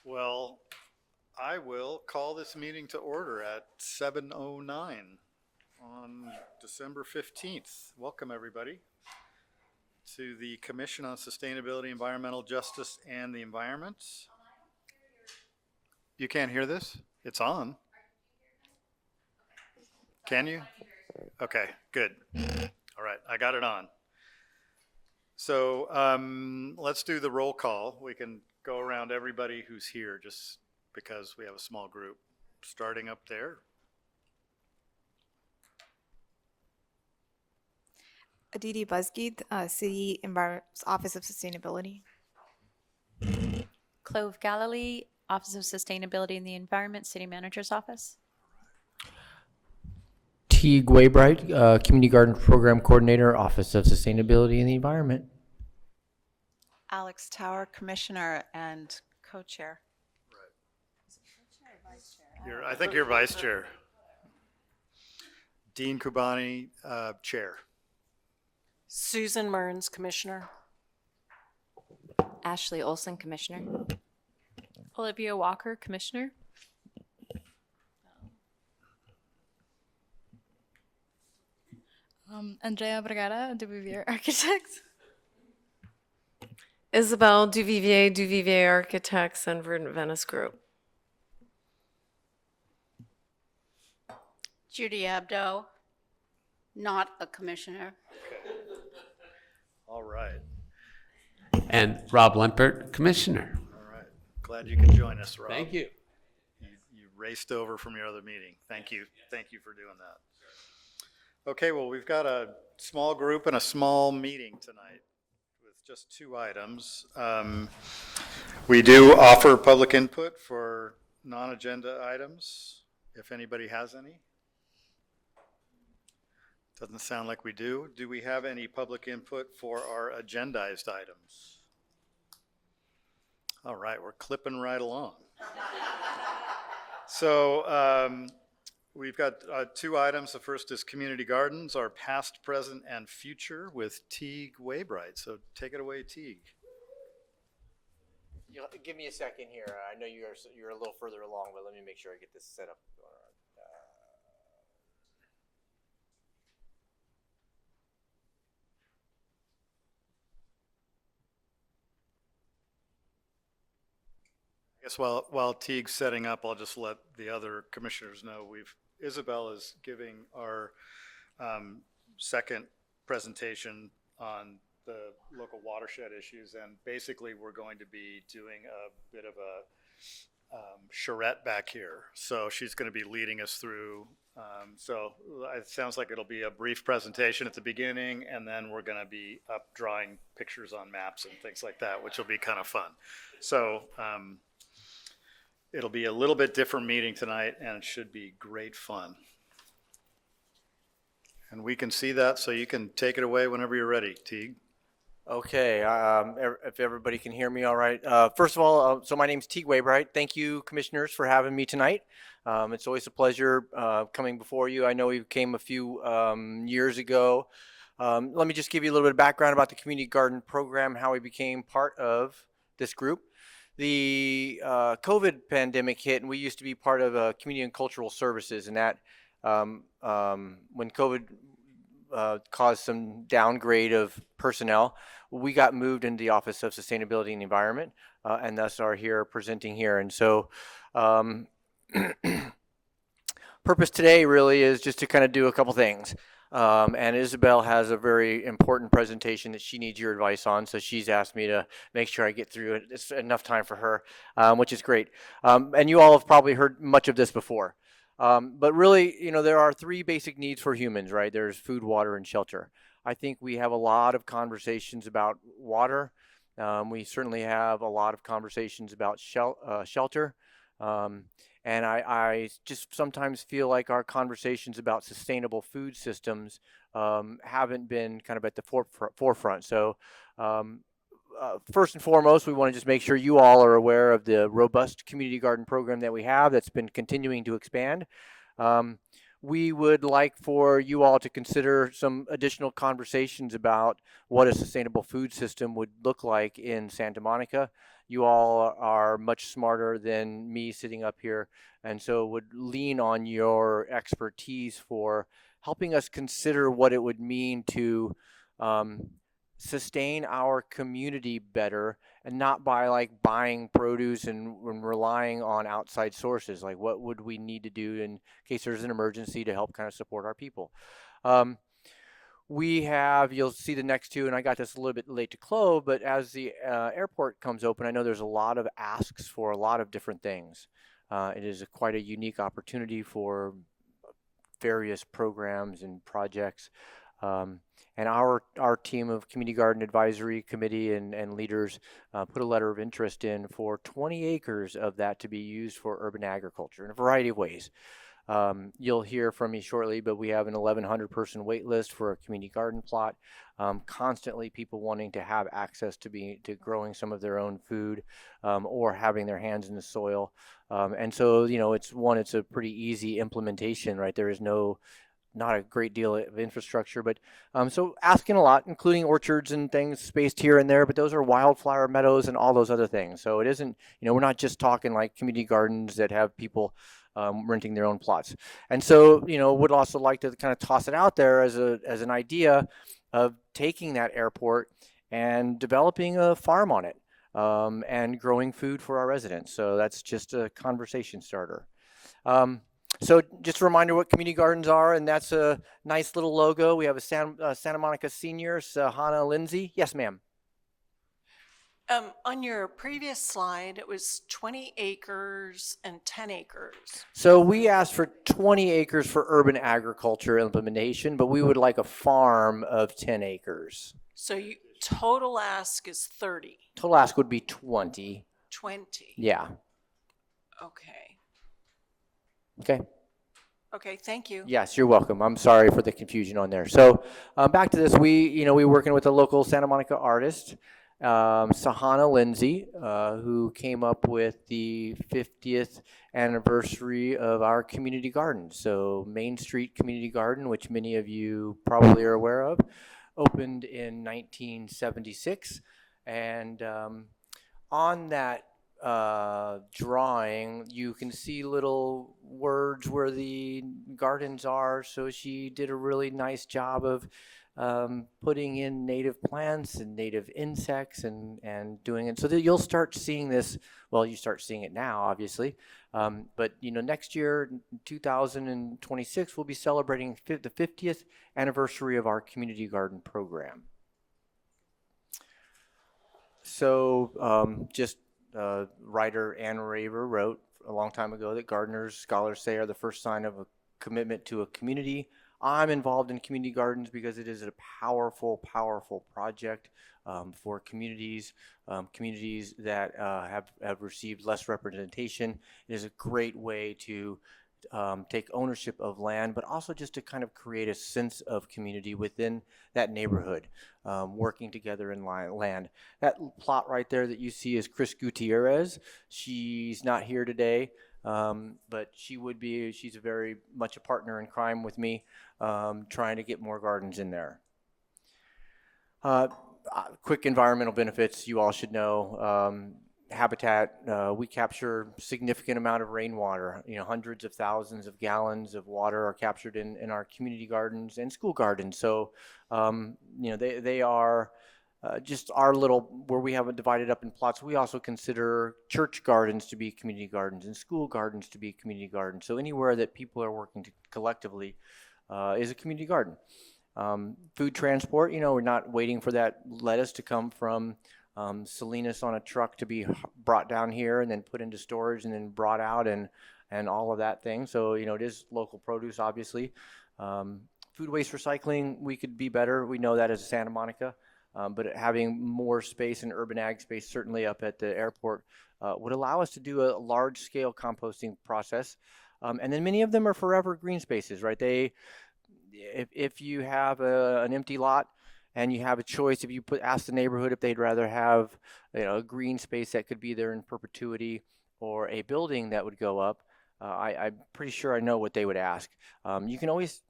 Well, I will call this meeting to order at 7:09 on December 15th. Welcome, everybody, to the Commission on Sustainability, Environmental Justice, and the Environment. You can't hear this? It's on. Can you? Okay, good. All right, I got it on. So let's do the roll call. We can go around everybody who's here just because we have a small group. Starting up there. Aditi Buzzgeed, City Office of Sustainability. Clove Galilee, Office of Sustainability and the Environment, City Manager's Office. Teague Waybright, Community Garden Program Coordinator, Office of Sustainability and the Environment. Alex Tower, Commissioner and Co-Chair. I think you're Vice Chair. Dean Kubani, Chair. Susan Mearns, Commissioner. Ashley Olson, Commissioner. Olivia Walker, Commissioner. Andrea Vergara, Duvivier Architects. Isabel Duvivier Architects and Verdant Venice Group. Judy Abdo, not a commissioner. All right. And Rob Lempert, Commissioner. All right. Glad you could join us, Rob. Thank you. You raced over from your other meeting. Thank you. Thank you for doing that. Okay, well, we've got a small group and a small meeting tonight with just 2 items. We do offer public input for non-agenda items, if anybody has any. Doesn't sound like we do. Do we have any public input for our agendized items? All right, we're clipping right along. So we've got 2 items. The first is community gardens, our past, present, and future with Teague Waybright. So take it away, Teague. Give me a second here. I know you're a little further along, but let me make sure I get this set up. I guess while Teague's setting up, I'll just let the other commissioners know Isabel is giving our second presentation on the local watershed issues, and basically we're going to be doing a bit of a charrette back here. So she's going to be leading us through. So it sounds like it'll be a brief presentation at the beginning, and then we're going to be up drawing pictures on maps and things like that, which will be kind of fun. So it'll be a little bit different meeting tonight, and it should be great fun. And we can see that, so you can take it away whenever you're ready, Teague. Okay, if everybody can hear me all right. First of all, so my name's Teague Waybright. Thank you, commissioners, for having me tonight. It's always a pleasure coming before you. I know we came a few years ago. Let me just give you a little bit of background about the Community Garden Program, how we became part of this group. The COVID pandemic hit, and we used to be part of Community and Cultural Services, and that when COVID caused some downgrade of personnel, we got moved into the Office of Sustainability and the Environment, and thus are here presenting here. And so purpose today really is just to kind of do a couple things. And Isabel has a very important presentation that she needs your advice on, so she's asked me to make sure I get through it. It's enough time for her, which is great. And you all have probably heard much of this before. But really, there are 3 basic needs for humans, right? There's food, water, and shelter. I think we have a lot of conversations about water. We certainly have a lot of conversations about shelter. And I just sometimes feel like our conversations about sustainable food systems haven't been kind of at the forefront. So first and foremost, we want to just make sure you all are aware of the robust community garden program that we have that's been continuing to expand. We would like for you all to consider some additional conversations about what a sustainable food system would look like in Santa Monica. You all are much smarter than me sitting up here, and so would lean on your expertise for helping us consider what it would mean to sustain our community better, and not by like buying produce and relying on outside sources. Like, what would we need to do in case there's an emergency to help kind of support our people? We have, you'll see the next two, and I got this a little bit late to close, but as the airport comes open, I know there's a lot of asks for a lot of different things. It is quite a unique opportunity for various programs and projects. And our team of Community Garden Advisory Committee and leaders put a letter of interest in for 20 acres of that to be used for urban agriculture in a variety of ways. You'll hear from me shortly, but we have an 1,100 person wait list for a community garden plot. Constantly people wanting to have access to growing some of their own food or having their hands in the soil. And so, you know, it's a pretty easy implementation, right? There is not a great deal of infrastructure, but so asking a lot, including orchards and things spaced here and there, but those are wildflower meadows and all those other things. So it isn't, you know, we're not just talking like community gardens that have people renting their own plots. And so, you know, would also like to kind of toss it out there as an idea of taking that airport and developing a farm on it and growing food for our residents. So that's just a conversation starter. So just a reminder what community gardens are, and that's a nice little logo. We have a Santa Monica senior, Sahana Lindsay. Yes, ma'am. On your previous slide, it was 20 acres and 10 acres. So we asked for 20 acres for urban agriculture implementation, but we would like a farm of 10 acres. So total ask is 30. Total ask would be 20. 20. Yeah. Okay. Okay. Okay, thank you. Yes, you're welcome. I'm sorry for the confusion on there. So back to this, we're working with a local Santa Monica artist, Sahana Lindsay, who came up with the 50th anniversary of our community garden. So Main Street Community Garden, which many of you probably are aware of, opened in 1976. And on that drawing, you can see little words where the gardens are. So she did a really nice job of putting in native plants and native insects and doing it so that you'll start seeing this. Well, you start seeing it now, obviously, but you know, next year, 2026, we'll be celebrating the 50th anniversary of our community garden program. So writer Anne Raver wrote a long time ago that gardeners, scholars say, are the first sign of a commitment to a community. I'm involved in community gardens because it is a powerful, powerful project for communities that have received less representation. It is a great way to take ownership of land, but also just to kind of create a sense of community within that neighborhood, working together in land. That plot right there that you see is Chris Gutierrez. She's not here today, but she would be. She's very much a partner in crime with me, trying to get more gardens in there. Quick environmental benefits you all should know. Habitat, we capture significant amount of rainwater. You know, hundreds of thousands of gallons of water are captured in our community gardens and school gardens. So, you know, they are just our little, where we have it divided up in plots. We also consider church gardens to be community gardens and school gardens to be community gardens. So anywhere that people are working collectively is a community garden. Food transport, you know, we're not waiting for that lettuce to come from Salinas on a truck to be brought down here and then put into storage and then brought out and all of that thing. So, you know, it is local produce, obviously. Food waste recycling, we could be better. We know that as Santa Monica, but having more space in urban ag space, certainly up at the airport, would allow us to do a large scale composting process. And then many of them are forever green spaces, right? If you have an empty lot, and you have a choice, if you ask the neighborhood if they'd rather have, you know, a green space that could be there in perpetuity or a building that would go up, I'm pretty sure I know what they would ask. You can always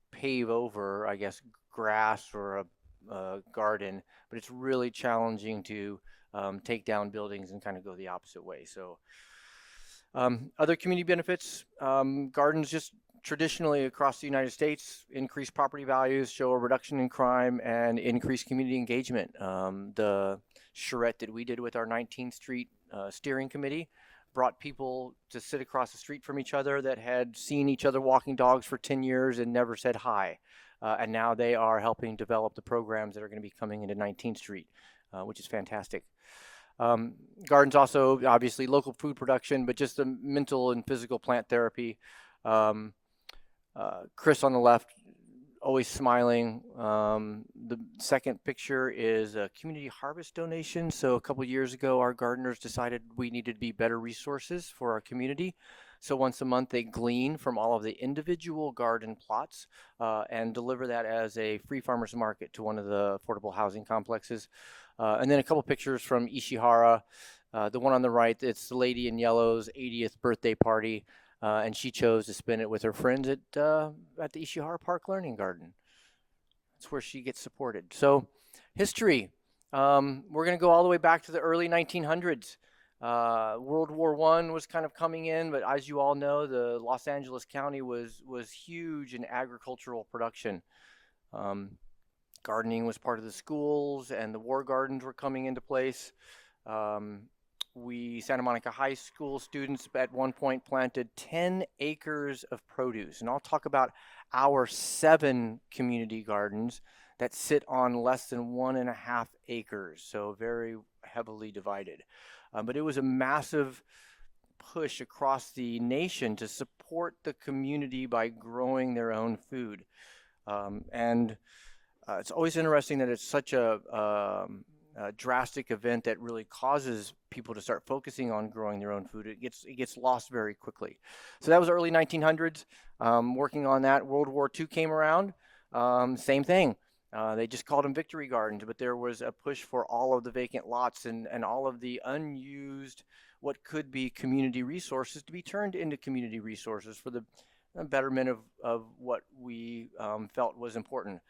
pave over, I guess, grass or a garden, but it's really challenging to take down buildings and kind of go the opposite way. So other community benefits, gardens just traditionally across the United States increase property values, show a reduction in crime, and increase community engagement. The charrette that we did with our 19th Street steering committee brought people to sit across the street from each other that had seen each other walking dogs for 10 years and never said hi. And now they are helping develop the programs that are going to be coming into 19th Street, which is fantastic. Gardens also, obviously, local food production, but just the mental and physical plant therapy. Chris on the left, always smiling. The second picture is a community harvest donation. So a couple years ago, our gardeners decided we needed to be better resources for our community. So once a month, they glean from all of the individual garden plots and deliver that as a free farmers market to one of the affordable housing complexes. And then a couple pictures from Ishihara. The one on the right, it's the lady in yellow's 80th birthday party. And she chose to spend it with her friends at the Ishihara Park Learning Garden. That's where she gets supported. So history, we're going to go all the way back to the early 1900s. World War I was kind of coming in, but as you all know, the Los Angeles County was huge in agricultural production. Gardening was part of the schools, and the war gardens were coming into place. Santa Monica High School students at one point planted 10 acres of produce. And I'll talk about our 7 community gardens that sit on less than 1.5 acres, so very heavily divided. But it was a massive push across the nation to support the community by growing their own food. It's always interesting that it's such a drastic event that really causes people to start focusing on growing their own food. It gets lost very quickly. So that was early 1900s. Working on that. World War II came around. Same thing. They just called them victory gardens, but there was a push for all of the vacant lots and all of the unused, what could be community resources, to be turned into community resources for the betterment of what we felt was important.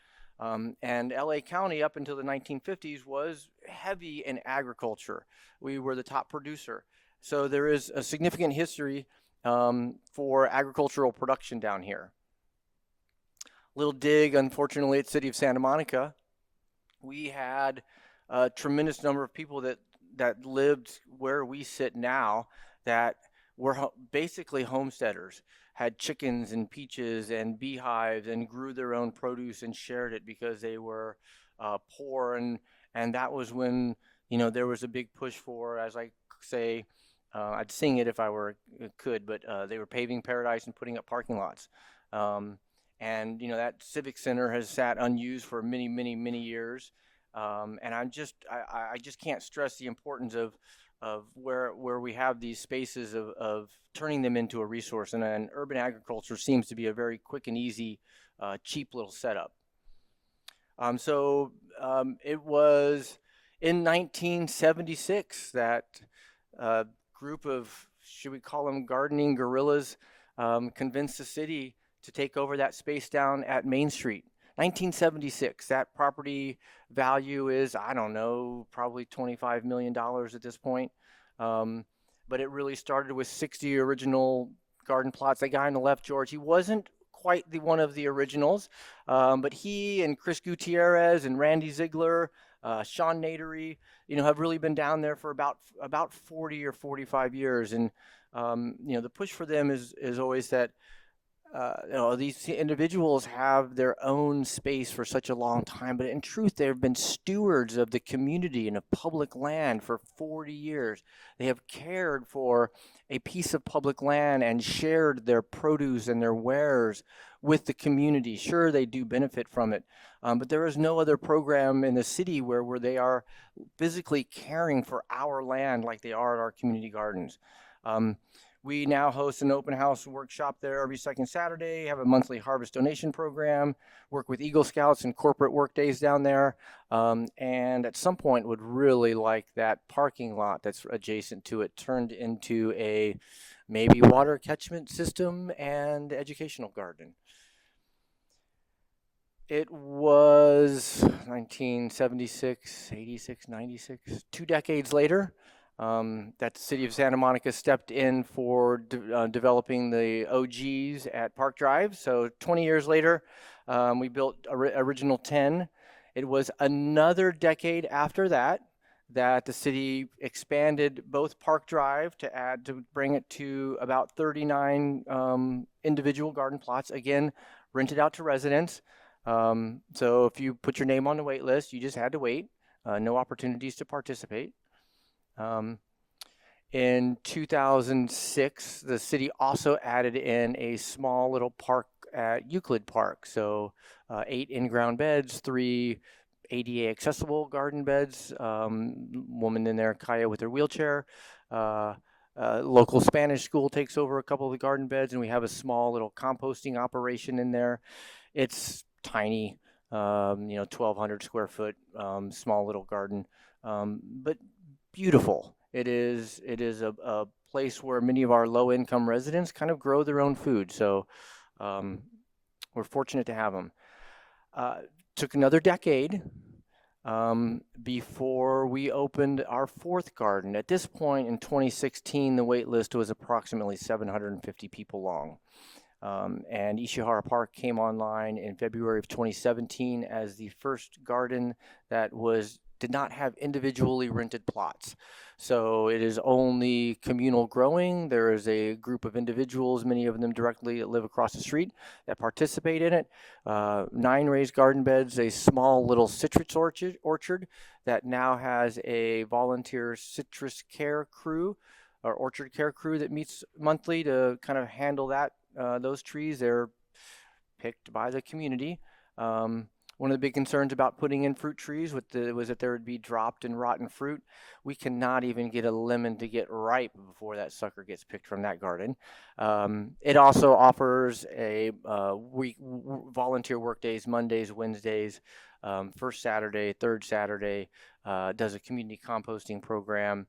And LA County up until the 1950s was heavy in agriculture. We were the top producer. So there is a significant history for agricultural production down here. Little dig, unfortunately, at City of Santa Monica. We had a tremendous number of people that lived where we sit now that were basically homesteaders, had chickens and peaches and beehives and grew their own produce and shared it because they were poor. And that was when, there was a big push for, as I say, I'd sing it if I could, but they were paving paradise and putting up parking lots. And that civic center has sat unused for many, many, many years. And I just can't stress the importance of where we have these spaces of turning them into a resource. And urban agriculture seems to be a very quick and easy, cheap little setup. It was in 1976 that a group of, should we call them gardening guerrillas, convinced the city to take over that space down at Main Street. 1976, that property value is, I don't know, probably $25 million at this point. But it really started with 60 original garden plots. That guy on the left, George, he wasn't quite one of the originals, but he and Chris Gutierrez and Randy Ziegler, Sean Nadery, have really been down there for about 40 or 45 years. And, the push for them is always that, these individuals have their own space for such a long time, but in truth, they've been stewards of the community and of public land for 40 years. They have cared for a piece of public land and shared their produce and their wares with the community. Sure, they do benefit from it, but there is no other program in the city where they are physically caring for our land like they are at our community gardens. We now host an open house workshop there every second Saturday, have a monthly harvest donation program, work with Eagle Scouts and corporate work days down there, and at some point would really like that parking lot that's adjacent to it turned into a maybe water catchment system and educational garden. It was 1976, 86, 96, 2 decades later, that the city of Santa Monica stepped in for developing the OGs at Park Drive. So 20 years later, we built original 10. It was another decade after that the city expanded both Park Drive to bring it to about 39 individual garden plots, again, rented out to residents. So if you put your name on the wait list, you just had to wait. No opportunities to participate. In 2006, the city also added in a small little park at Euclid Park. So 8 in-ground beds, 3 ADA accessible garden beds, woman in there, Kaya, with her wheelchair. Local Spanish school takes over a couple of the garden beds, and we have a small little composting operation in there. It's tiny, 1,200 square foot, small little garden, but beautiful. It is a place where many of our low income residents kind of grow their own food. So we're fortunate to have them. Took another decade before we opened our 4th garden. At this point in 2016, the wait list was approximately 750 people long. And Ishihara Park came online in February of 2017 as the first garden that did not have individually rented plots. So it is only communal growing. There is a group of individuals, many of them directly live across the street, that participate in it. 9 raised garden beds, a small little citrus orchard that now has a volunteer citrus care crew or orchard care crew that meets monthly to kind of handle that. Those trees, they're picked by the community. One of the big concerns about putting in fruit trees was that there would be dropped and rotten fruit. We cannot even get a lemon to get ripe before that sucker gets picked from that garden. It also offers a volunteer work days, Mondays, Wednesdays, first Saturday, third Saturday, does a community composting program.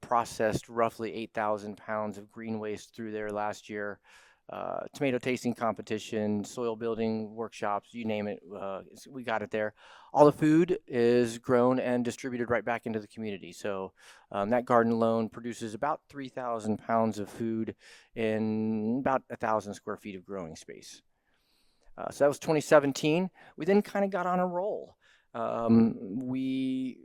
Processed roughly 8,000 pounds of green waste through there last year. Tomato tasting competition, soil building workshops, you name it, we got it there. All the food is grown and distributed right back into the community. So that garden alone produces about 3,000 pounds of food in about 1,000 square feet of growing space. So that was 2017. We then kind of got on a roll. We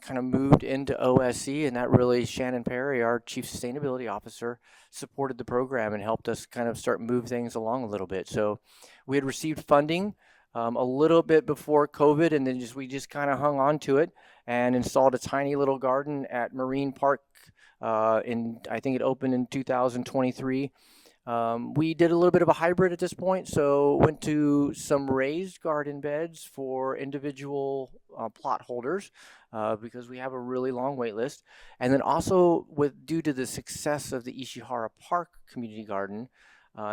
kind of moved into OSC, and that really, Shannon Perry, our Chief Sustainability Officer, supported the program and helped us kind of start move things along a little bit. So we had received funding a little bit before COVID, and then we just kind of hung on to it and installed a tiny little garden at Marine Park. I think it opened in 2023. We did a little bit of a hybrid at this point, so went to some raised garden beds for individual plot holders because we have a really long wait list. And then also, due to the success of the Ishihara Park Community Garden,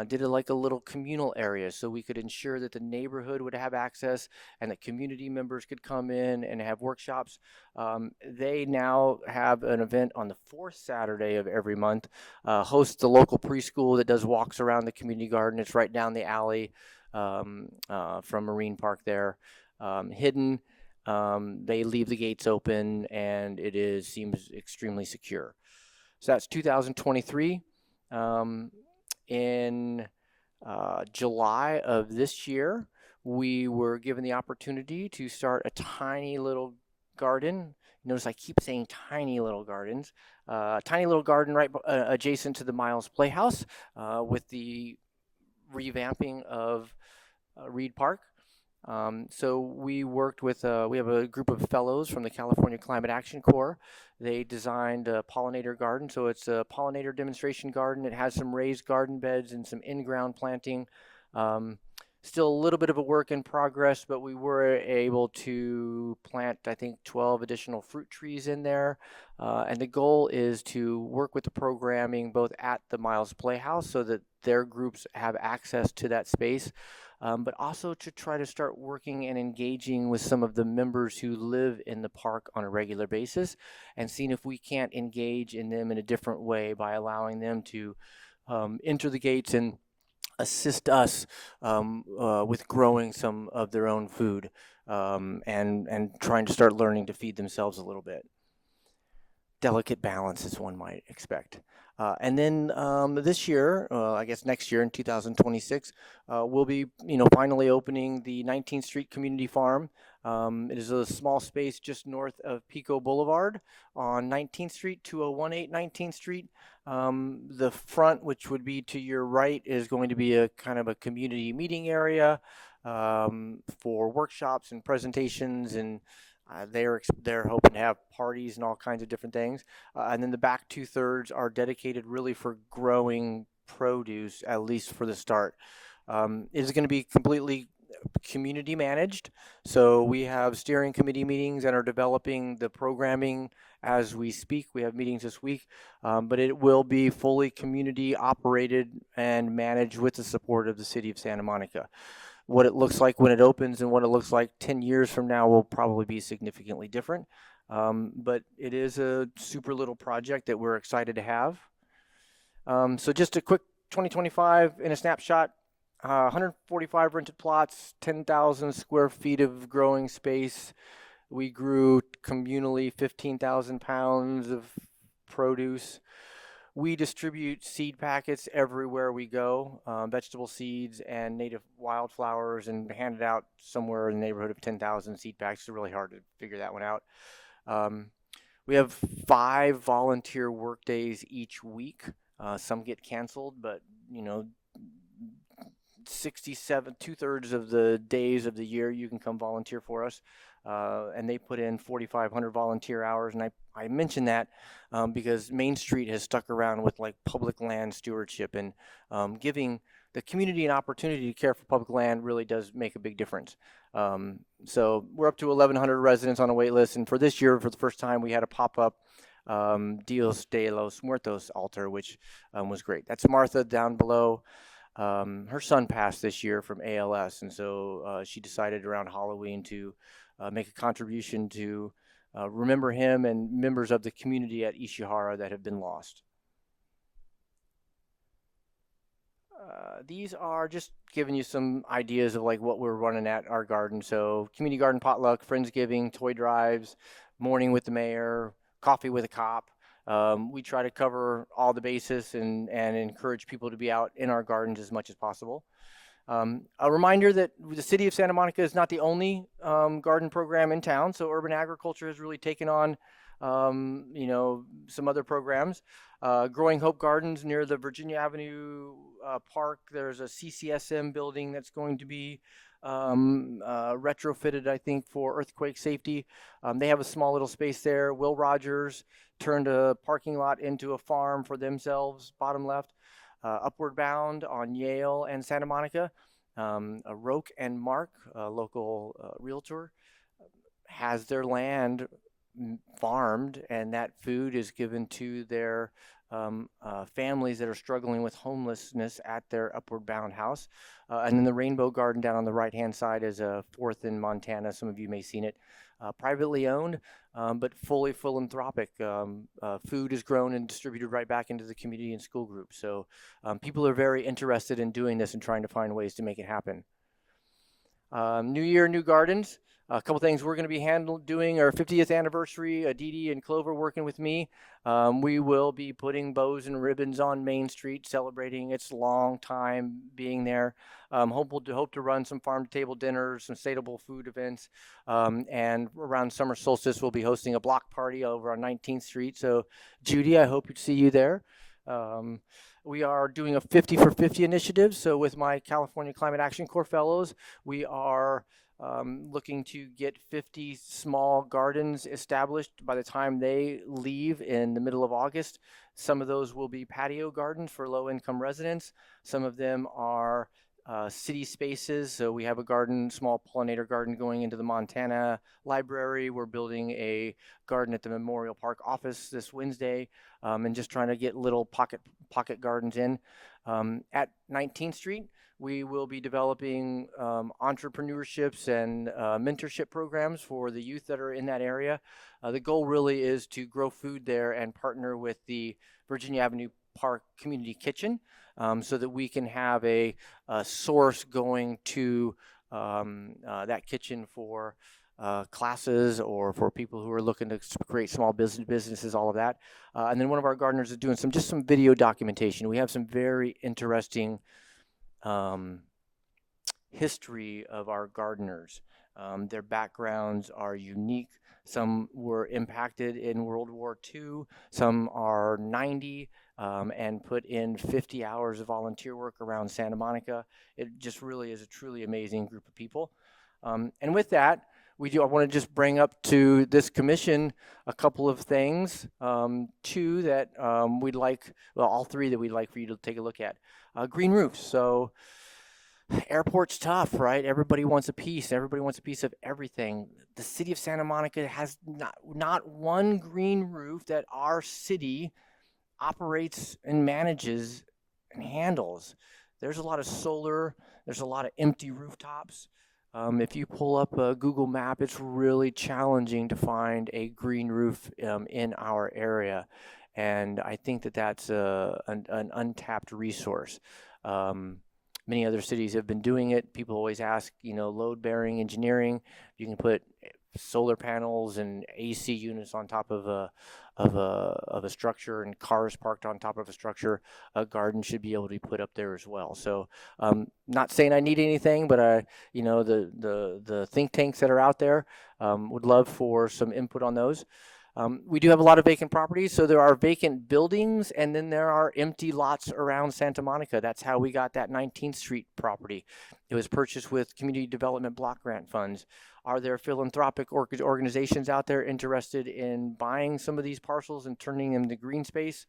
did a little communal area so we could ensure that the neighborhood would have access and that community members could come in and have workshops. They now have an event on the 4th Saturday of every month, hosts the local preschool that does walks around the community garden. It's right down the alley from Marine Park there, hidden. They leave the gates open, and it seems extremely secure. So that's 2023. In July of this year, we were given the opportunity to start a tiny little garden. Notice I keep saying tiny little gardens. Tiny little garden right adjacent to the Miles Playhouse with the revamping of Reed Park. So we worked with, we have a group of fellows from the California Climate Action Corps. They designed a pollinator garden. So it's a pollinator demonstration garden. It has some raised garden beds and some in-ground planting. Still a little bit of a work in progress, but we were able to plant, I think, 12 additional fruit trees in there. And the goal is to work with the programming both at the Miles Playhouse so that their groups have access to that space. But also to try to start working and engaging with some of the members who live in the park on a regular basis and seeing if we can't engage in them in a different way by allowing them to enter the gates and assist us with growing some of their own food and trying to start learning to feed themselves a little bit. Delicate balance, as one might expect. And then this year, I guess next year in 2026, we'll be, finally opening the 19th Street Community Farm. It is a small space just north of Pico Boulevard on 19th Street, 2018 19th Street. The front, which would be to your right, is going to be a kind of a community meeting area for workshops and presentations, and they're hoping to have parties and all kinds of different things. And then the back 2/3 are dedicated really for growing produce, at least for the start. It is going to be completely community managed. So we have steering committee meetings and are developing the programming as we speak. We have meetings this week, but it will be fully community operated and managed with the support of the city of Santa Monica. What it looks like when it opens and what it looks like 10 years from now will probably be significantly different. But it is a super little project that we're excited to have. So just a quick 2025 in a snapshot. 145 rented plots, 10,000 square feet of growing space. We grew communally 15,000 pounds of produce. We distribute seed packets everywhere we go, vegetable seeds and native wildflowers, and handed out somewhere in the neighborhood of 10,000 seed packs. It's really hard to figure that one out. We have 5 volunteer work days each week. Some get canceled, but 67, 2/3 of the days of the year you can come volunteer for us. And they put in 4,500 volunteer hours. And I mention that because Main Street has stuck around with like public land stewardship, and giving the community an opportunity to care for public land really does make a big difference. So we're up to 1,100 residents on a wait list. And for this year, for the first time, we had a pop-up Dios de los Muertos altar, which was great. That's Martha down below. Her son passed this year from ALS, and so she decided around Halloween to make a contribution to remember him and members of the community at Ishihara that have been lost. These are just giving you some ideas of like what we're running at our garden. So community garden potluck, Friendsgiving, toy drives, morning with the mayor, coffee with a cop. We try to cover all the bases and encourage people to be out in our gardens as much as possible. A reminder that the city of Santa Monica is not the only garden program in town. So urban agriculture has really taken on, some other programs. Growing Hope Gardens near the Virginia Avenue Park. There's a CCSM building that's going to be retrofitted, I think, for earthquake safety. They have a small little space there. Will Rogers turned a parking lot into a farm for themselves, bottom left. Upward Bound on Yale and Santa Monica. Roque and Mark, a local realtor, has their land farmed, and that food is given to their families that are struggling with homelessness at their Upward Bound house. And then the Rainbow Garden down on the right-hand side is a 4th in Montana. Some of you may have seen it. Privately owned, but fully philanthropic. Food is grown and distributed right back into the community and school groups. So people are very interested in doing this and trying to find ways to make it happen. New Year, new gardens. A couple things we're going to be doing our 50th anniversary. Aditi and Clover working with me. We will be putting bows and ribbons on Main Street, celebrating its long time being there. Hope to run some farm to table dinners, some sustainable food events, and around summer solstice we'll be hosting a block party over on 19th Street. So Judy, I hope to see you there. We are doing a 50 for 50 initiative. So with my California Climate Action Corps fellows, we are looking to get 50 small gardens established by the time they leave in the middle of August. Some of those will be patio gardens for low-income residents. Some of them are city spaces. So we have a small pollinator garden going into the Montana Library. We're building a garden at the Memorial Park office this Wednesday, and just trying to get little pocket gardens in. At 19th Street, we will be developing entrepreneurships and mentorship programs for the youth that are in that area. The goal really is to grow food there and partner with the Virginia Avenue Park Community Kitchen, so that we can have a source going to that kitchen for classes or for people who are looking to create small businesses, all of that. And then one of our gardeners is doing some video documentation. We have some very interesting history of our gardeners. Their backgrounds are unique. Some were impacted in World War II. Some are 90 and put in 50 hours of volunteer work around Santa Monica. It just really is a truly amazing group of people. And with that, I want to just bring up to this commission a couple of things, two that we'd like, well, all three that we'd like for you to take a look at. Green roofs. So airport's tough, right? Everybody wants a piece. Everybody wants a piece of everything. The city of Santa Monica has not one green roof that our city operates and manages and handles. There's a lot of solar. There's a lot of empty rooftops. If you pull up a Google map, it's really challenging to find a green roof in our area. And I think that that's an untapped resource. Many other cities have been doing it. People always ask, load-bearing engineering. You can put solar panels and AC units on top of a structure, and cars parked on top of a structure. A garden should be able to be put up there as well. So, not saying I need anything, but the think tanks that are out there would love for some input on those. We do have a lot of vacant properties, so there are vacant buildings, and then there are empty lots around Santa Monica. That's how we got that 19th Street property. It was purchased with community development block grant funds. Are there philanthropic organizations out there interested in buying some of these parcels and turning them to green space?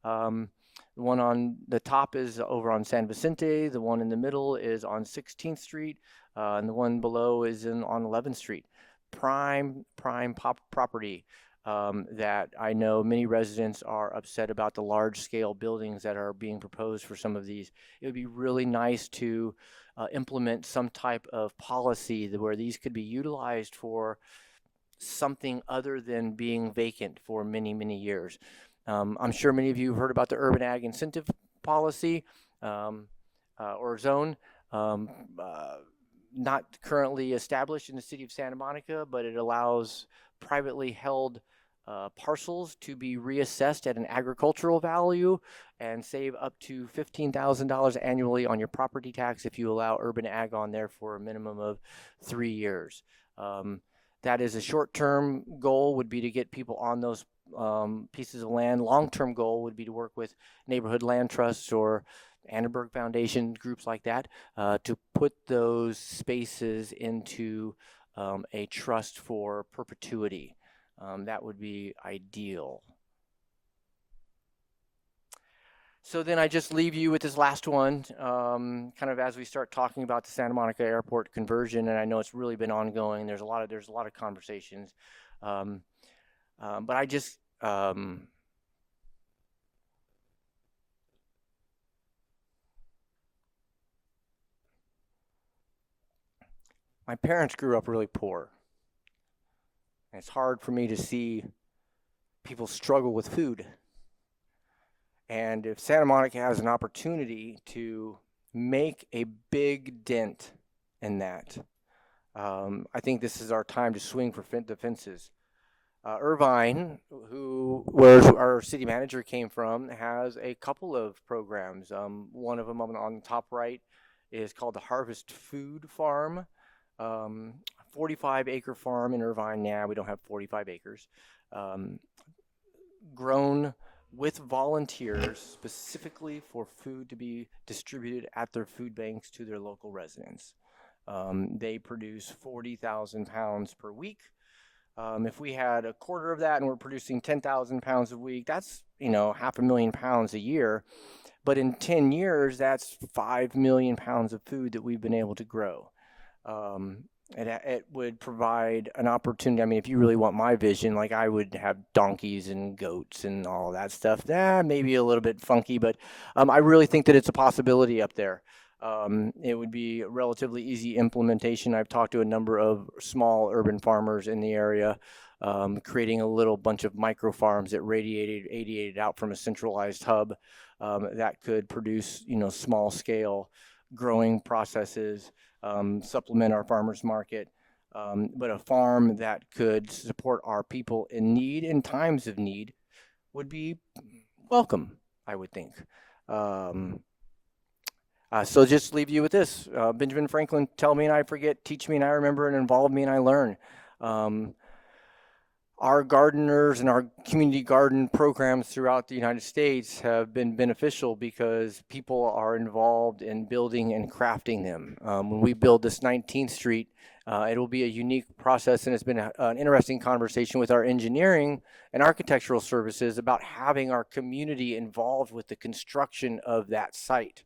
The one on the top is over on San Vicente. The one in the middle is on 16th Street, and the one below is on 11th Street. Prime property. That I know many residents are upset about the large-scale buildings that are being proposed for some of these. It would be really nice to implement some type of policy where these could be utilized for something other than being vacant for many, many years. I'm sure many of you have heard about the Urban Ag Incentive Policy or Zone. Not currently established in the city of Santa Monica, but it allows privately held parcels to be reassessed at an agricultural value and save up to $15,000 annually on your property tax if you allow urban ag on there for a minimum of 3 years. That is a short-term goal, would be to get people on those pieces of land. Long-term goal would be to work with neighborhood land trusts or Annenberg Foundation, groups like that, to put those spaces into a trust for perpetuity. That would be ideal. So then I just leave you with this last one, kind of as we start talking about the Santa Monica Airport conversion, and I know it's really been ongoing. There's a lot of conversations, but I just my parents grew up really poor. And it's hard for me to see people struggle with food. And if Santa Monica has an opportunity to make a big dent in that, I think this is our time to swing for the fences. Irvine, where our city manager came from, has a couple of programs. One of them on the top right is called the Harvest Food Farm. 45-acre farm in Irvine. Yeah, we don't have 45 acres. Grown with volunteers specifically for food to be distributed at their food banks to their local residents. They produce 40,000 pounds per week. If we had a quarter of that and we're producing 10,000 pounds a week, that's 500,000 pounds a year. But in 10 years, that's 5 million pounds of food that we've been able to grow. It would provide an opportunity. I mean, if you really want my vision, like I would have donkeys and goats and all that stuff. Maybe a little bit funky, but I really think that it's a possibility up there. It would be a relatively easy implementation. I've talked to a number of small urban farmers in the area. creating a little bunch of micro farms that radiated out from a centralized hub that could produce, small scale growing processes, supplement our farmers market, but a farm that could support our people in need in times of need would be welcome, I would think. So just leave you with this. Benjamin Franklin, tell me and I forget, teach me and I remember, and involve me and I learn. Our gardeners and our community garden programs throughout the United States have been beneficial because people are involved in building and crafting them. When we build this 19th Street, it will be a unique process, and it's been an interesting conversation with our engineering and architectural services about having our community involved with the construction of that site.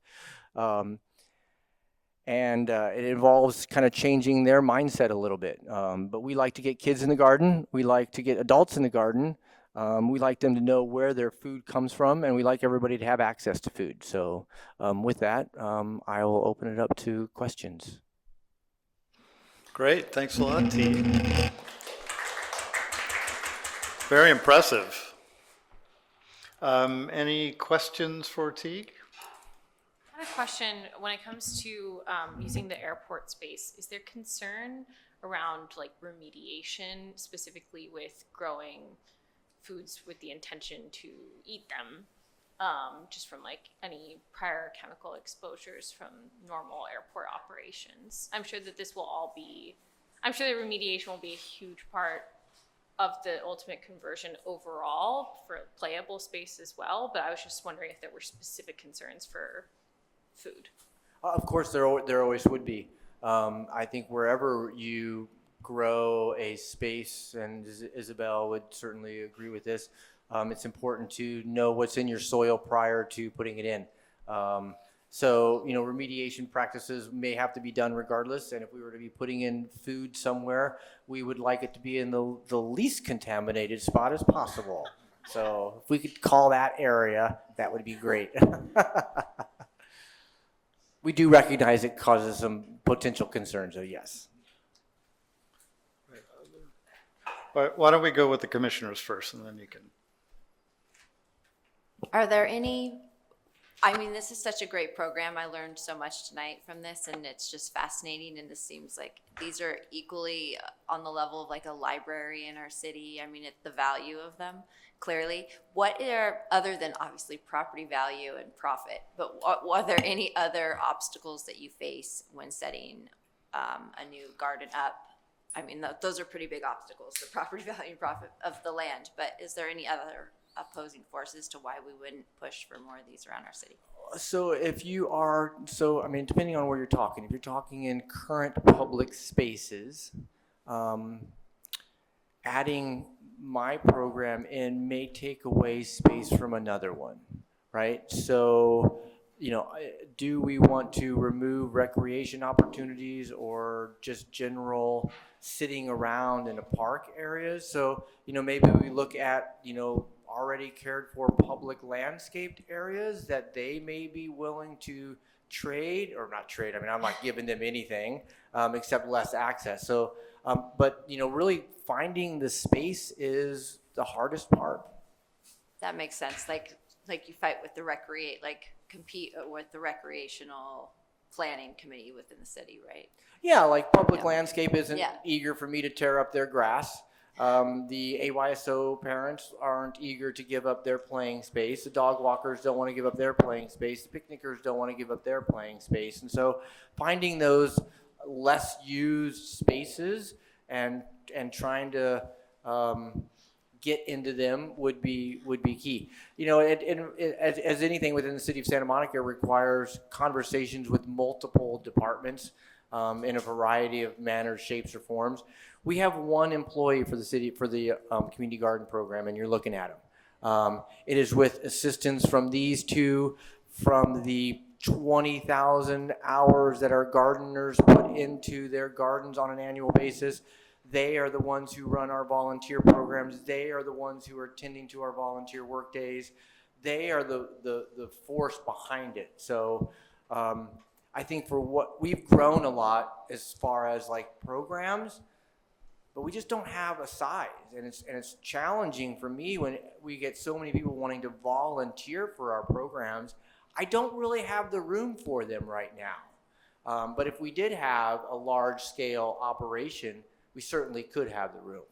It involves kind of changing their mindset a little bit. But we like to get kids in the garden. We like to get adults in the garden. We like them to know where their food comes from, and we like everybody to have access to food. So with that, I will open it up to questions. Great, thanks a lot, Teague. Very impressive. Any questions for Teague? I have a question. When it comes to using the airport space, is there concern around like remediation, specifically with growing foods with the intention to eat them, just from like any prior chemical exposures from normal airport operations? I'm sure that I'm sure the remediation will be a huge part of the ultimate conversion overall for playable space as well, but I was just wondering if there were specific concerns for food. Of course, there always would be. I think wherever you grow a space, and Isabel would certainly agree with this, it's important to know what's in your soil prior to putting it in. So, remediation practices may have to be done regardless, and if we were to be putting in food somewhere, we would like it to be in the least contaminated spot as possible. So if we could call that area, that would be great. We do recognize it causes some potential concerns, so yes. Why don't we go with the commissioners first, and then you can. Are there any, this is such a great program. I learned so much tonight from this, and it's just fascinating, and this seems like these are equally on the level of like a library in our city. The value of them, clearly. What are, other than obviously property value and profit, but are there any other obstacles that you face when setting a new garden up? Those are pretty big obstacles, the property value and profit of the land, but is there any other opposing forces to why we wouldn't push for more of these around our city? So depending on where you're talking, if you're talking in current public spaces, adding my program in may take away space from another one, right? So, do we want to remove recreation opportunities or just general sitting around in a park areas? So, maybe we look at, already cared for public landscaped areas that they may be willing to trade, or not trade, I'm not giving them anything except less access. So, but really finding the space is the hardest part. That makes sense. Like you fight with compete with the recreational planning committee within the city, right? Yeah, like public landscape isn't eager for me to tear up their grass. The AYSO parents aren't eager to give up their playing space. The dog walkers don't want to give up their playing space. The picnickers don't want to give up their playing space. And so finding those less used spaces and trying to get into them would be key. As anything within the city of Santa Monica requires conversations with multiple departments in a variety of manners, shapes, or forms. We have one employee for the city for the community garden program, and you're looking at him. It is with assistance from these two, from the 20,000 hours that our gardeners put into their gardens on an annual basis. They are the ones who run our volunteer programs. They are the ones who are tending to our volunteer work days. They are the force behind it. So I think for what we've grown a lot as far as like programs, but we just don't have a size, and it's challenging for me when we get so many people wanting to volunteer for our programs. I don't really have the room for them right now. But if we did have a large-scale operation, we certainly could have the room.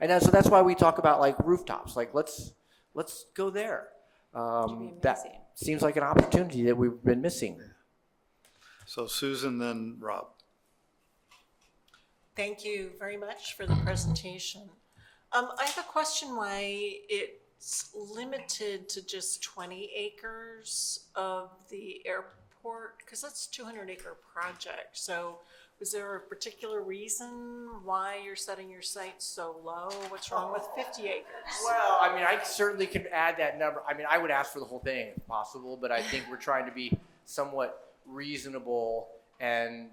And so that's why we talk about like rooftops. Like let's go there. That seems like an opportunity that we've been missing. So Susan, then Rob. Thank you very much for the presentation. I have a question why it's limited to just 20 acres of the airport, because that's a 200-acre project. So was there a particular reason why you're setting your sights so low? What's wrong with 50 acres? Well, I mean, I certainly could add that number. I mean, I would ask for the whole thing if possible, but I think we're trying to be somewhat reasonable and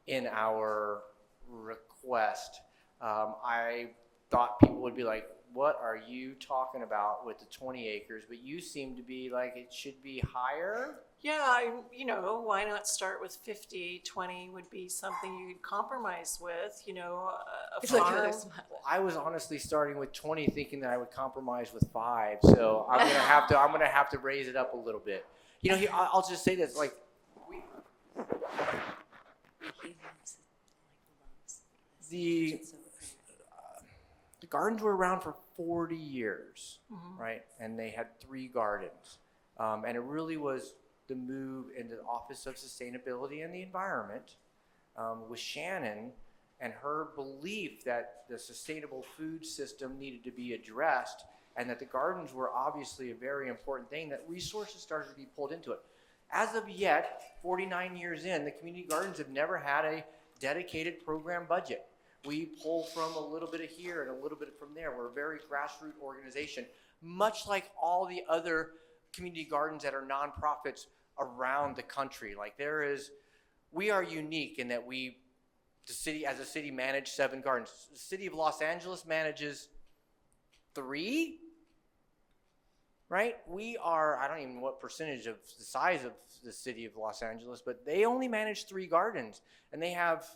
in our request. I thought people would be like, what are you talking about with the 20 acres? But you seem to be like, it should be higher. Yeah, why not start with 50? 20 would be something you could compromise with, a farm. Well, I was honestly starting with 20, thinking that I would compromise with 5. So I'm gonna have to raise it up a little bit. I'll just say this, like, the gardens were around for 40 years, right? And they had 3 gardens. And it really was the move into the Office of Sustainability and the Environment with Shannon and her belief that the sustainable food system needed to be addressed and that the gardens were obviously a very important thing, that resources started to be pulled into it. As of yet, 49 years in, the community gardens have never had a dedicated program budget. We pull from a little bit of here and a little bit from there. We're a very grassroots organization, much like all the other community gardens that are nonprofits around the country. We are unique in that as a city, manage 7 gardens. The city of Los Angeles manages 3, right? We are, I don't even know what percentage of the size of the city of Los Angeles, but they only manage 3 gardens, and they have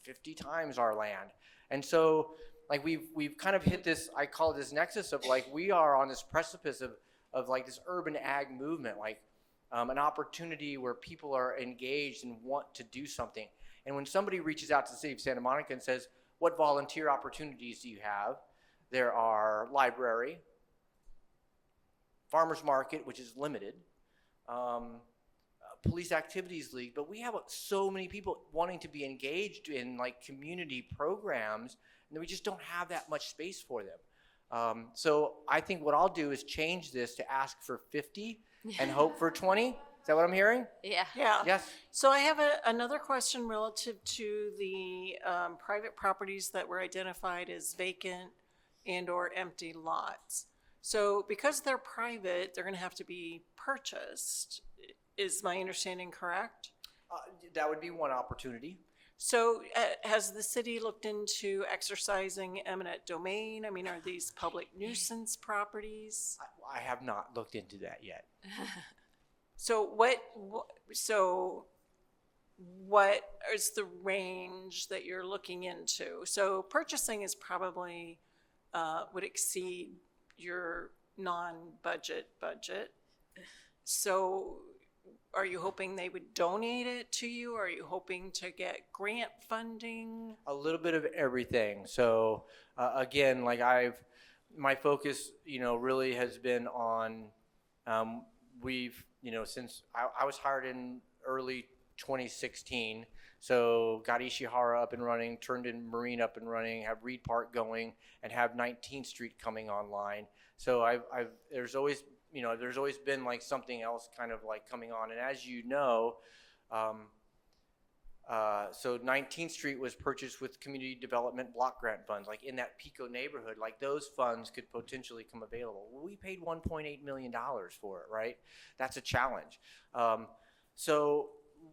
50 times our land. And so, we've kind of hit this, I call it this nexus of we are on this precipice of this urban ag movement, an opportunity where people are engaged and want to do something. And when somebody reaches out to the city of Santa Monica and says, what volunteer opportunities do you have? There are library, farmers market, which is limited, police activities league, but we have so many people wanting to be engaged in community programs, and we just don't have that much space for them. So I think what I'll do is change this to ask for 50 and hope for 20. Is that what I'm hearing? Yeah. Yes. So I have another question relative to the private properties that were identified as vacant and or empty lots. So because they're private, they're going to have to be purchased. Is my understanding correct? That would be one opportunity. So has the city looked into exercising eminent domain? I mean, are these public nuisance properties? I have not looked into that yet. So what is the range that you're looking into? So purchasing is probably would exceed your non-budget budget. So are you hoping they would donate it to you? Are you hoping to get grant funding? A little bit of everything. So again, my focus, really has been on, since I was hired in early 2016, so got Ishihara up and running, turned in Marine up and running, have Reed Park going, and have 19th Street coming online. So there's always been something else kind of coming on. And as you know, so 19th Street was purchased with community development block grant funds, in that Pico neighborhood, those funds could potentially come available. Well, we paid $1.8 million for it, right? That's a challenge. So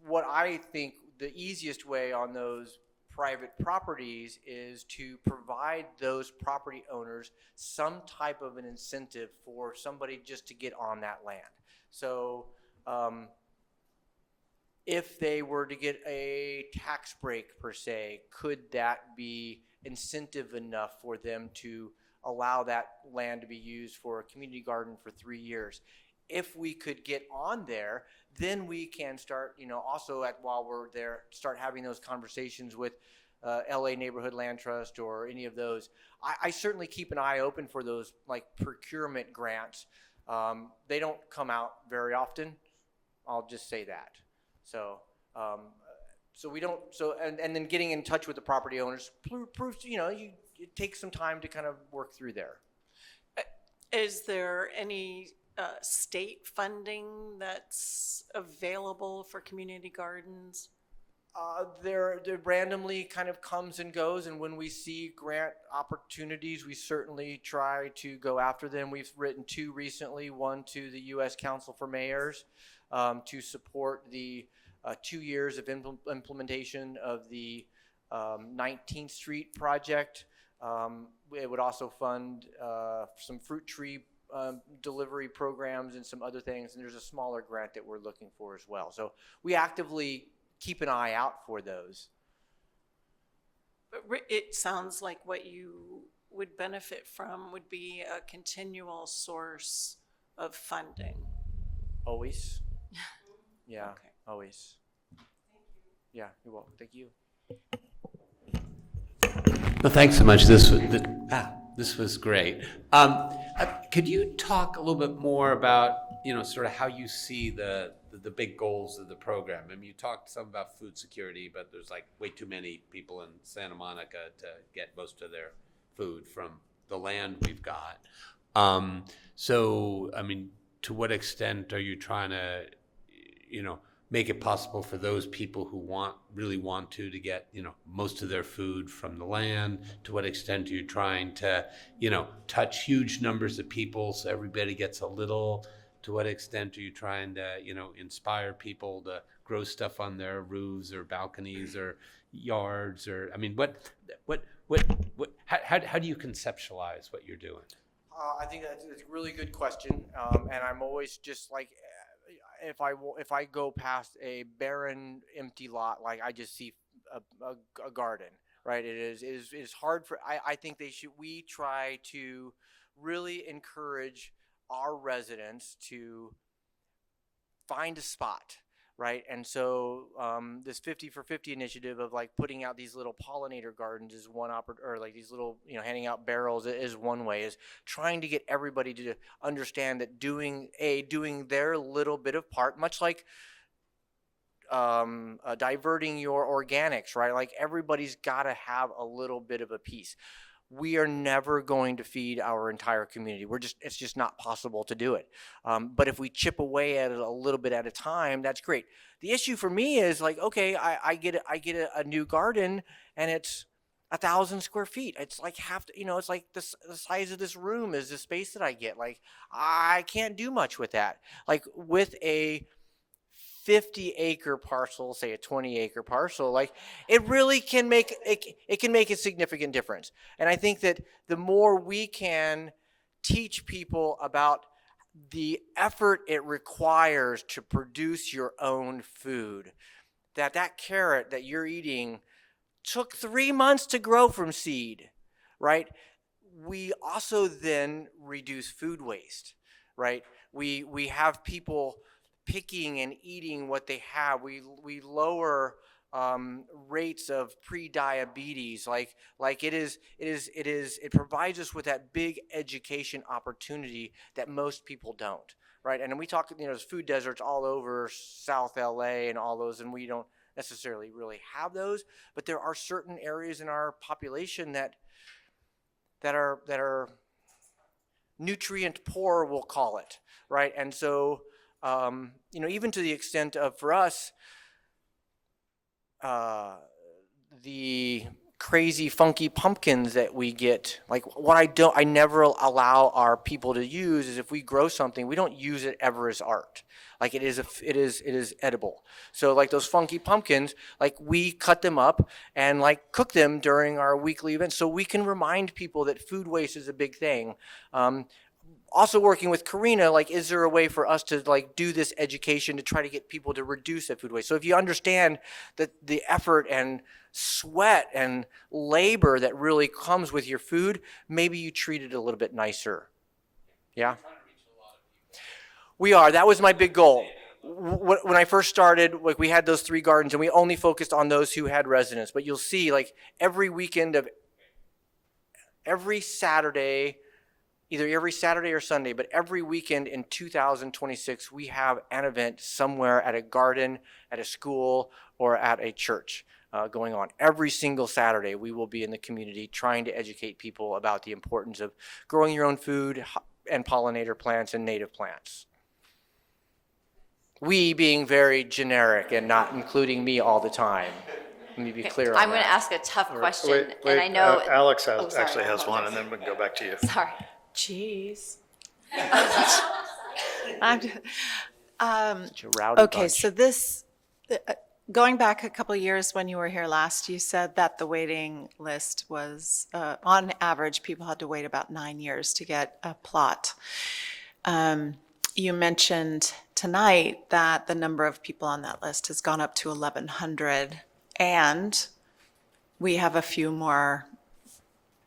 what I think the easiest way on those private properties is to provide those property owners some type of an incentive for somebody just to get on that land. So if they were to get a tax break per se, could that be incentive enough for them to allow that land to be used for a community garden for 3 years? If we could get on there, then we can start, also while we're there, start having those conversations with LA Neighborhood Land Trust or any of those. I certainly keep an eye open for those like procurement grants. They don't come out very often. I'll just say that. So we don't. And then getting in touch with the property owners proves, it takes some time to kind of work through there. Is there any state funding that's available for community gardens? There randomly kind of comes and goes, and when we see grant opportunities, we certainly try to go after them. We've written 2 recently, one to the U.S. Council for Mayors to support the 2 years of implementation of the 19th Street project. It would also fund some fruit tree delivery programs and some other things, and there's a smaller grant that we're looking for as well. So we actively keep an eye out for those. But it sounds like what you would benefit from would be a continual source of funding. Always. Yeah, Okay. always. Yeah, you're welcome. Thank you. Well, thanks so much. This was great. Could you talk a little bit more about, sort of how you see the big goals of the program? I mean, you talked some about food security, but there's like way too many people in Santa Monica to get most of their food from the land we've got. So, I mean, to what extent are you trying to, make it possible for those people who really want to get, most of their food from the land? To what extent are you trying to, touch huge numbers of people so everybody gets a little? To what extent are you trying to, inspire people to grow stuff on their roofs or balconies or yards? Or, I mean, how do you conceptualize what you're doing? I think that's a really good question, and I'm always just like, if I go past a barren, empty lot, like I just see a garden, right? It is hard for. I think we try to really encourage our residents to find a spot, right? And so this 50 for 50 initiative of like putting out these little pollinator gardens is one or like these little, handing out barrels is one way, is trying to get everybody to understand that doing their little bit of part, much like diverting your organics, right? Like everybody's got to have a little bit of a piece. We are never going to feed our entire community. It's just not possible to do it. But if we chip away at it a little bit at a time, that's great. The issue for me is like, okay, I get a new garden and it's 1,000 square feet. It's like it's like the size of this room is the space that I get. Like I can't do much with that. Like with a 50-acre parcel, say a 20-acre parcel, like it really can make a significant difference. And I think that the more we can teach people about the effort it requires to produce your own food, that carrot that you're eating took 3 months to grow from seed, right? We also then reduce food waste, right? We have people picking and eating what they have. We lower rates of pre-diabetes. Like it provides us with that big education opportunity that most people don't, right? And we talk, there's food deserts all over South LA and all those, and we don't necessarily really have those. But there are certain areas in our population that are nutrient poor, we'll call it, right? And so even to the extent of, for us, the crazy funky pumpkins that we get, like what I never allow our people to use is if we grow something, we don't use it ever as art. Like it is edible. So like those funky pumpkins, like we cut them up and like cook them during our weekly events so we can remind people that food waste is a big thing. also working with Karina, like, is there a way for us to like do this education to try to get people to reduce their food waste? So if you understand that the effort and sweat and labor that really comes with your food, maybe you treat it a little bit nicer. Yeah? We are. That was my big goal. When I first started, like, we had those 3 gardens and we only focused on those who had residents. But you'll see, like, every weekend of every Saturday, either every Saturday or Sunday, but every weekend in 2026, we have an event somewhere at a garden, at a school, or at a church going on. Every single Saturday, we will be in the community trying to educate people about the importance of growing your own food and pollinator plants and native plants. We being very generic and not including me all the time. Let me be clear on I'm going to that. ask a tough question, Wait, and I know. Alex Oh, sorry, actually I has one, apologize. and then we can go back to you. Sorry. Jeez. Such a rowdy Okay, bunch. so this, going back a couple of years when you were here last, you said that the waiting list was, on average, people had to wait about 9 years to get a plot. You mentioned tonight that the number of people on that list has gone up to 1,100, and we have a few more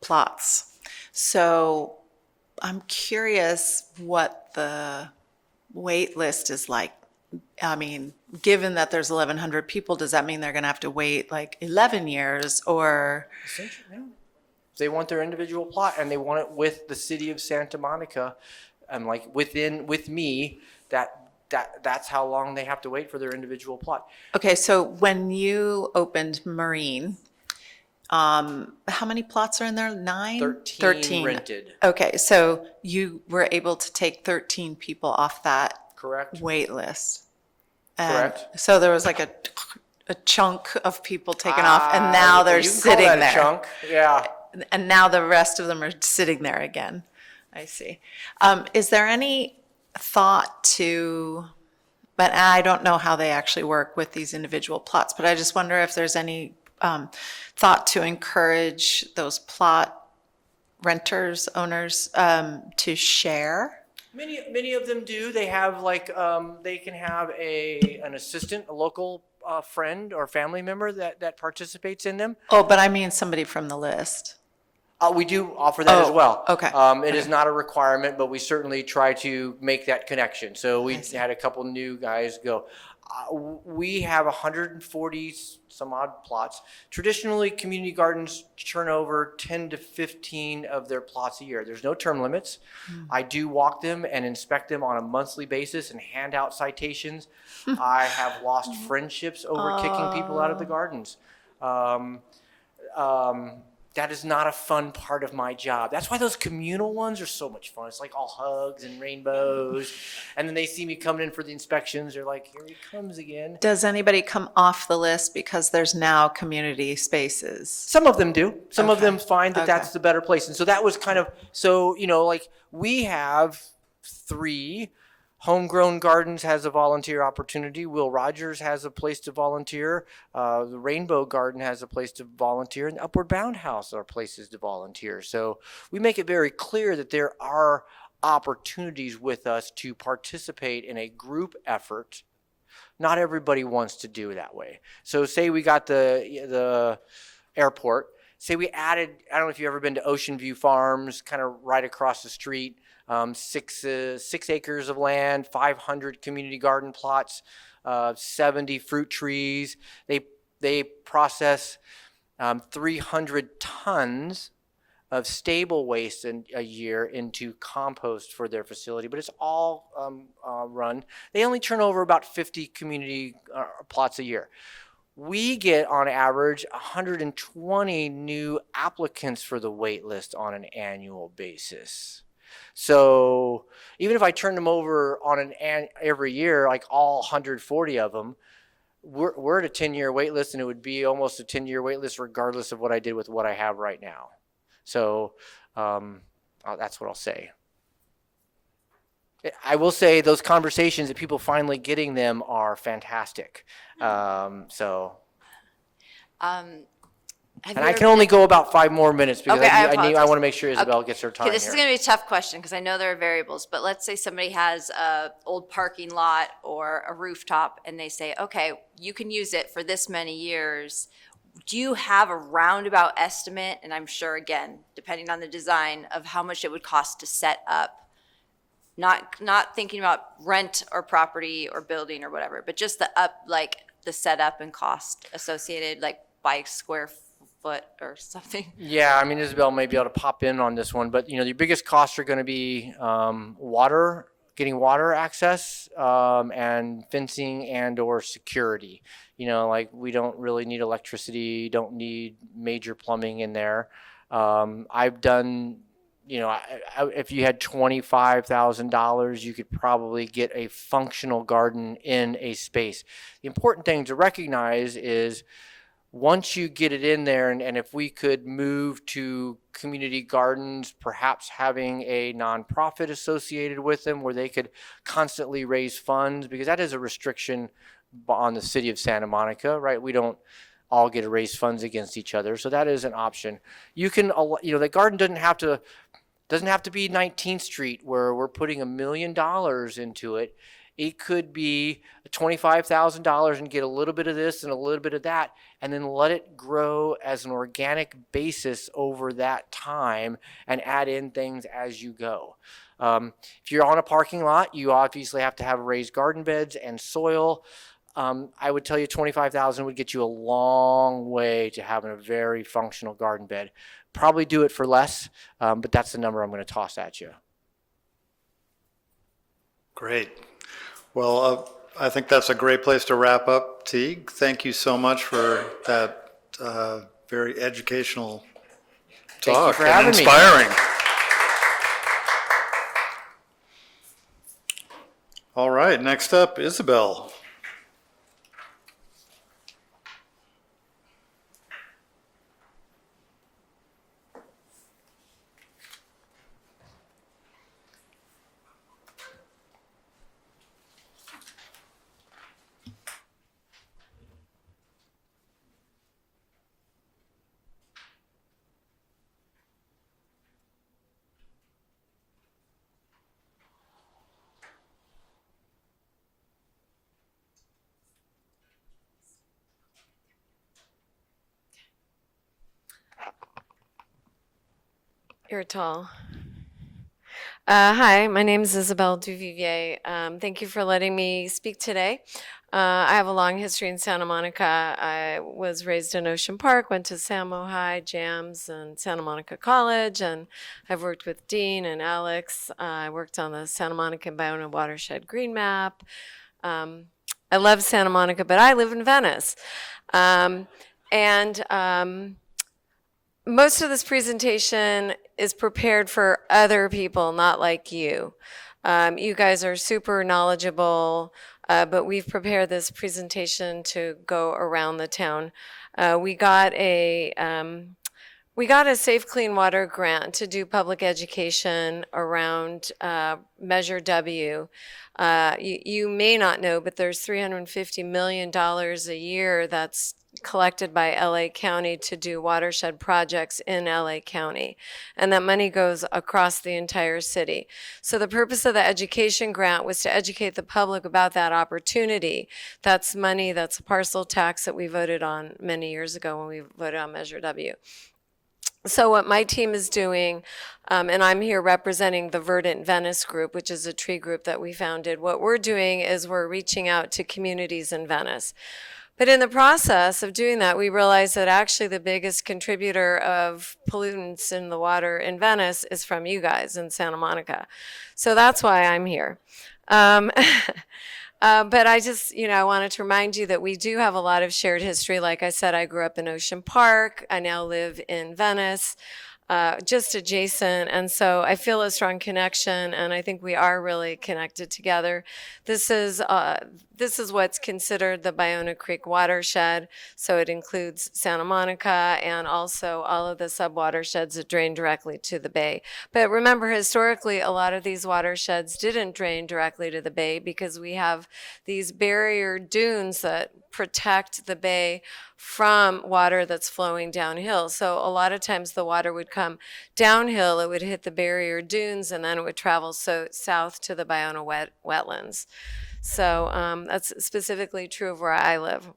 plots. So I'm curious what the wait list is like. I mean, given that there's 1,100 people, does that mean they're going to have to wait like 11 years or? They want their individual plot and they want it with the city of Santa Monica, and like with me, that's how long they have to wait for their individual plot. Okay, so when you opened Marine, how many plots are in there? 9? 13 rented. Okay, so you were able to take 13 people off that Correct. wait list. And Correct. so there was like a chunk of people taken off, and now they're you can sitting call that there. a chunk. Yeah. And now the rest of them are sitting there again. I see. Is there any thought to, but I don't know how they actually work with these individual plots, but I just wonder if there's any thought to encourage those plot renters, owners, to share? Many of them do. They have like they can have an assistant, a local friend or family member that participates in them. Oh, but I mean somebody from the list. We do offer that as well. Okay. It is not a requirement, but we certainly try to make that connection. So we had a couple new guys go. We have 140 some odd plots. Traditionally, community gardens turn over 10 to 15 of their plots a year. There's no term limits. I do walk them and inspect them on a monthly basis and hand out citations. I have lost friendships over kicking people out of the gardens. That is not a fun part of my job. That's why those communal ones are so much fun. It's like all hugs and rainbows. And then they see me coming in for the inspections. They're like, here he comes again. Does anybody come off the list because there's now community spaces? Some of them do. Some of Okay. them find that Okay. that's the better place. And so that was kind of, so, you know, like we have 3. Homegrown Gardens has a volunteer opportunity. Will Rogers has a place to volunteer. The Rainbow Garden has a place to volunteer. And Upward Bound House are places to volunteer. So we make it very clear that there are opportunities with us to participate in a group effort. Not everybody wants to do it that way. So say we got the airport. Say we added, I don't know if you've ever been to Ocean View Farms, kind of right across the street. 6 acres of land, 500 community garden plots, 70 fruit trees. They process 300 tons of stable waste a year into compost for their facility, but it's all run. They only turn over about 50 community plots a year. We get on average 120 new applicants for the wait list on an annual basis. So even if I turn them over on every year, like all 140 of them, we're at a 10-year wait list, and it would be almost a 10-year wait list regardless of what I did with what I have right now. So that's what I'll say. I will say those conversations that people finally getting them are fantastic. Have And you I ever can only been- go about 5 more minutes because Okay, I I apologize. want to make sure Isabel gets her time Okay, this is here. gonna be a tough question because I know there are variables, but let's say somebody has a old parking lot or a rooftop and they say, okay, you can use it for this many years. Do you have a roundabout estimate? And I'm sure, again, depending on the design, of how much it would cost to set up? Not thinking about rent or property or building or whatever, but just the setup and cost associated, like by square foot or something. Yeah, I mean, Isabel may be able to pop in on this one, but the biggest costs are going to be water, getting water access, and fencing and or security. Like we don't really need electricity, don't need major plumbing in there. I've done, if you had $25,000, you could probably get a functional garden in a space. The important thing to recognize is once you get it in there, and if we could move to community gardens, perhaps having a nonprofit associated with them where they could constantly raise funds, because that is a restriction on the city of Santa Monica, right? We don't all get to raise funds against each other, so that is an option. You can, the garden doesn't have to be 19th Street where we're putting $1 million into it. It could be $25,000 and get a little bit of this and a little bit of that, and then let it grow as an organic basis over that time and add in things as you go. If you're on a parking lot, you obviously have to have raised garden beds and soil. I would tell you $25,000 would get you a long way to having a very functional garden bed. Probably do it for less, but that's the number I'm going to toss at you. Great. Well, I think that's a great place to wrap up. Teague, thank you so much for that very educational Thank you talk for and having me. inspiring. All right, next up, Isabel. You're tall. Hi, my name is Isabelle Duvivier. Thank you for letting me speak today. I have a long history in Santa Monica. I was raised in Ocean Park, went to Samo High, JAMS, and Santa Monica College, and I've worked with Dean and Alex. I worked on the Santa Monica and Bionda Watershed Green Map. I love Santa Monica, but I live in Venice. Most of this presentation is prepared for other people, not like you. You guys are super knowledgeable, but we've prepared this presentation to go around the town. We got a Safe Clean Water grant to do public education around Measure W. You may not know, but there's $350 million a year that's collected by LA County to do watershed projects in LA County. And that money goes across the entire city. So the purpose of the education grant was to educate the public about that opportunity. That's money, that's a parcel tax that we voted on many years ago when we voted on Measure W. So what my team is doing, and I'm here representing the Verdant Venice group, which is a tree group that we founded. What we're doing is we're reaching out to communities in Venice. But in the process of doing that, we realized that actually the biggest contributor of pollutants in the water in Venice is from you guys in Santa Monica. So that's why I'm here. But I just, I wanted to remind you that we do have a lot of shared history. Like I said, I grew up in Ocean Park. I now live in Venice, just adjacent. And so I feel a strong connection, and I think we are really connected together. This is what's considered the Bionda Creek watershed. So it includes Santa Monica and also all of the subwatersheds that drain directly to the bay. But remember, historically, a lot of these watersheds didn't drain directly to the bay because we have these barrier dunes that protect the bay from water that's flowing downhill. So a lot of times the water would come downhill, it would hit the barrier dunes, and then it would travel south to the Ballona wetlands. So that's specifically true of where I live.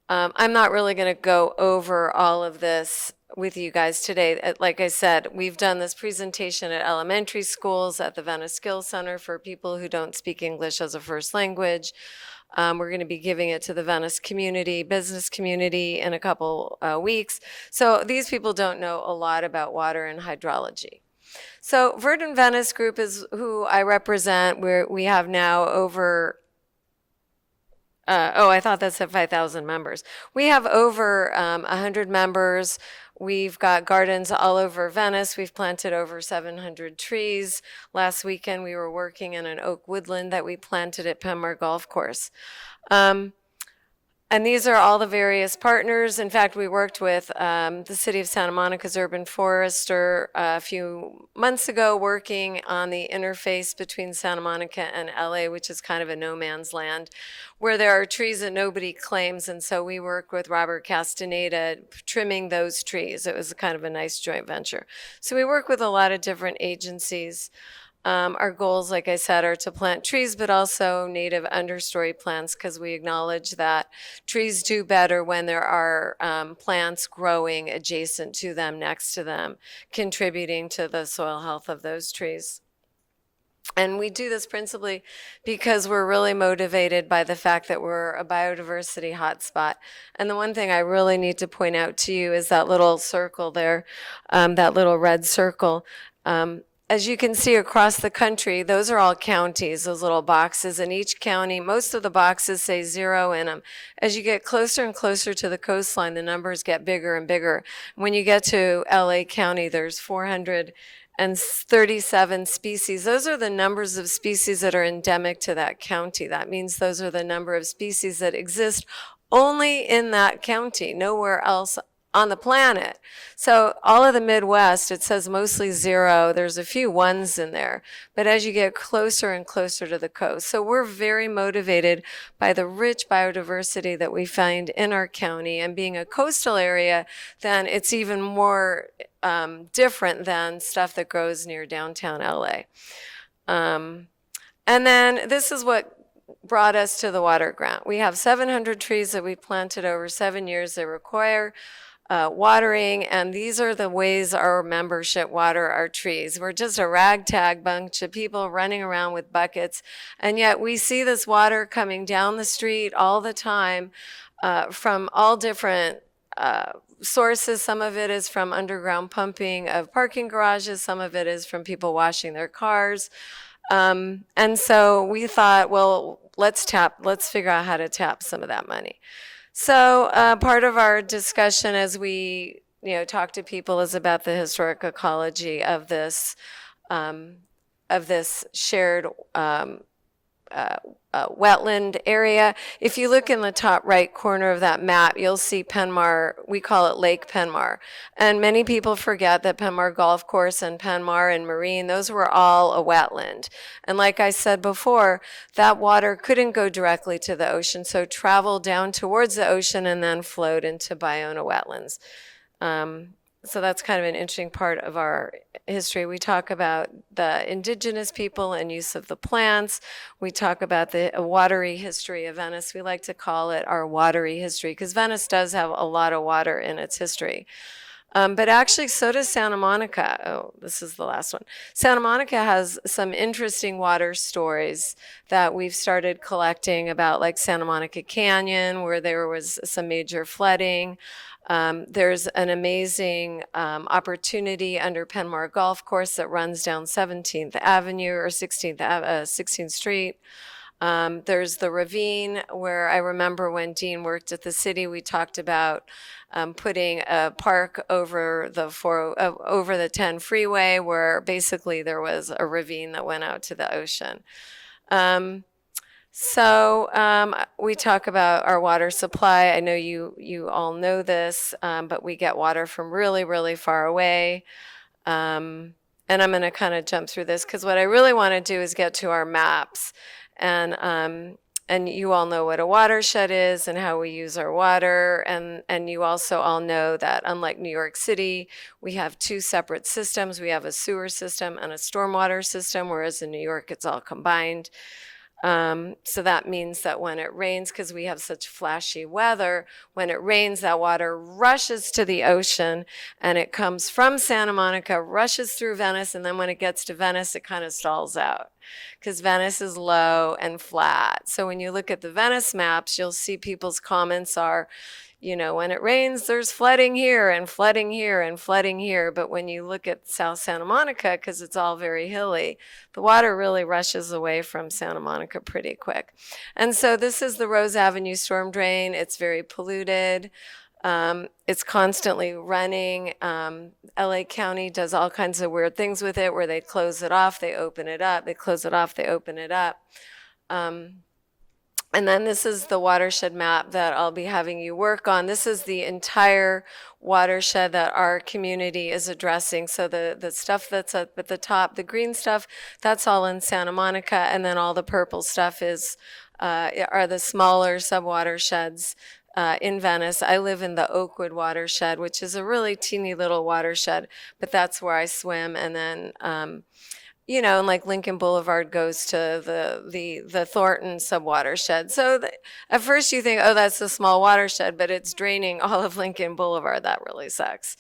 I'm not really going to go over all of this with you guys today. Like I said, we've done this presentation at elementary schools, at the Venice Skills Center for people who don't speak English as a first language. We're going to be giving it to the Venice community, business community in a couple weeks. So these people don't know a lot about water and hydrology. So Verdant Venice Group is who I represent. We have now over I thought that said 5,000 members. We have over 100 members. We've got gardens all over Venice. We've planted over 700 trees. Last weekend, we were working in an oak woodland that we planted at Penmar Golf Course. And these are all the various partners. In fact, we worked with the City of Santa Monica's urban forester a few months ago, working on the interface between Santa Monica and LA, which is kind of a no man's land, where there are trees that nobody claims. And so we worked with Robert Castaneda trimming those trees. It was kind of a nice joint venture. So we work with a lot of different agencies. Our goals, like I said, are to plant trees, but also native understory plants, because we acknowledge that trees do better when there are plants growing adjacent to them, next to them, contributing to the soil health of those trees. And we do this principally because we're really motivated by the fact that we're a biodiversity hotspot. And the one thing I really need to point out to you is that little circle there, that little red circle. As you can see across the country, those are all counties, those little boxes. In each county, most of the boxes say 0 in them. As you get closer and closer to the coastline, the numbers get bigger and bigger. When you get to LA County, there's 437 species. Those are the numbers of species that are endemic to that county. That means those are the number of species that exist only in that county, nowhere else on the planet. So all of the Midwest, it says mostly 0. There's a few 1s in there, but as you get closer and closer to the coast. So we're very motivated by the rich biodiversity that we find in our county, and being a coastal area, then it's even more different than stuff that grows near downtown LA. And then this is what brought us to the water grant. We have 700 trees that we planted over 7 years. They require watering, and these are the ways our membership water our trees. We're just a ragtag bunch of people running around with buckets, and yet we see this water coming down the street all the time from all different sources. Some of it is from underground pumping of parking garages. Some of it is from people washing their cars. And so we thought, well, let's figure out how to tap some of that money. So part of our discussion as we talk to people is about the historic ecology of this shared wetland area. If you look in the top right corner of that map, you'll see Penmar. We call it Lake Penmar. And many people forget that Penmar Golf Course and Penmar and Marine, those were all a wetland. And like I said before, that water couldn't go directly to the ocean, so traveled down towards the ocean and then flowed into Ballona wetlands. So that's kind of an interesting part of our history. We talk about the indigenous people and use of the plants. We talk about the watery history of Venice. We like to call it our watery history because Venice does have a lot of water in its history. But actually, so does Santa Monica. Oh, this is the last one. Santa Monica has some interesting water stories that we've started collecting about, like Santa Monica Canyon, where there was some major flooding. There's an amazing opportunity under Penmar Golf Course that runs down 17th Avenue or 16th Street. There's the ravine where I remember when Dean worked at the city, we talked about putting a park over the 10 freeway where basically there was a ravine that went out to the ocean. We talk about our water supply. I know you all know this, but we get water from really, really far away. And I'm going to kind of jump through this because what I really want to do is get to our maps. And and you all know what a watershed is and how we use our water. And you also all know that unlike New York City, we have two separate systems. We have a sewer system and a stormwater system, whereas in New York, it's all combined. So that means that when it rains, because we have such flashy weather, when it rains, that water rushes to the ocean and it comes from Santa Monica, rushes through Venice, and then when it gets to Venice, it kind of stalls out because Venice is low and flat. So when you look at the Venice maps, you'll see people's comments are, you know, when it rains, there's flooding here and flooding here and flooding here. But when you look at South Santa Monica, because it's all very hilly, the water really rushes away from Santa Monica pretty quick. And so this is the Rose Avenue storm drain. It's very polluted. It's constantly running. LA County does all kinds of weird things with it where they close it off, they open it up, they close it off, they open it up. And then this is the watershed map that I'll be having you work on. This is the entire watershed that our community is addressing. So the stuff that's up at the top, the green stuff, that's all in Santa Monica. And then all the purple stuff is are the smaller subwatersheds in Venice. I live in the Oakwood watershed, which is a really teeny little watershed, but that's where I swim. And then you know, and like Lincoln Boulevard goes to the Thornton subwatershed. So at first you think, oh, that's a small watershed, but it's draining all of Lincoln Boulevard. That really sucks.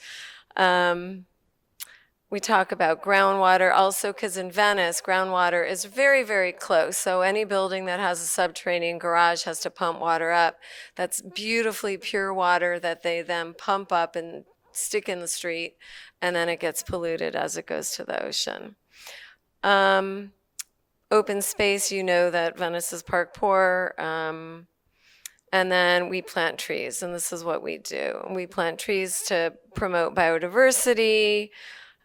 We talk about groundwater also because in Venice, groundwater is very, very close. So any building that has a subterranean garage has to pump water up. That's beautifully pure water that they then pump up and stick in the street, and then it gets polluted as it goes to the ocean. Open space, you know that Venice is park poor. And then we plant trees, and this is what we do. We plant trees to promote biodiversity.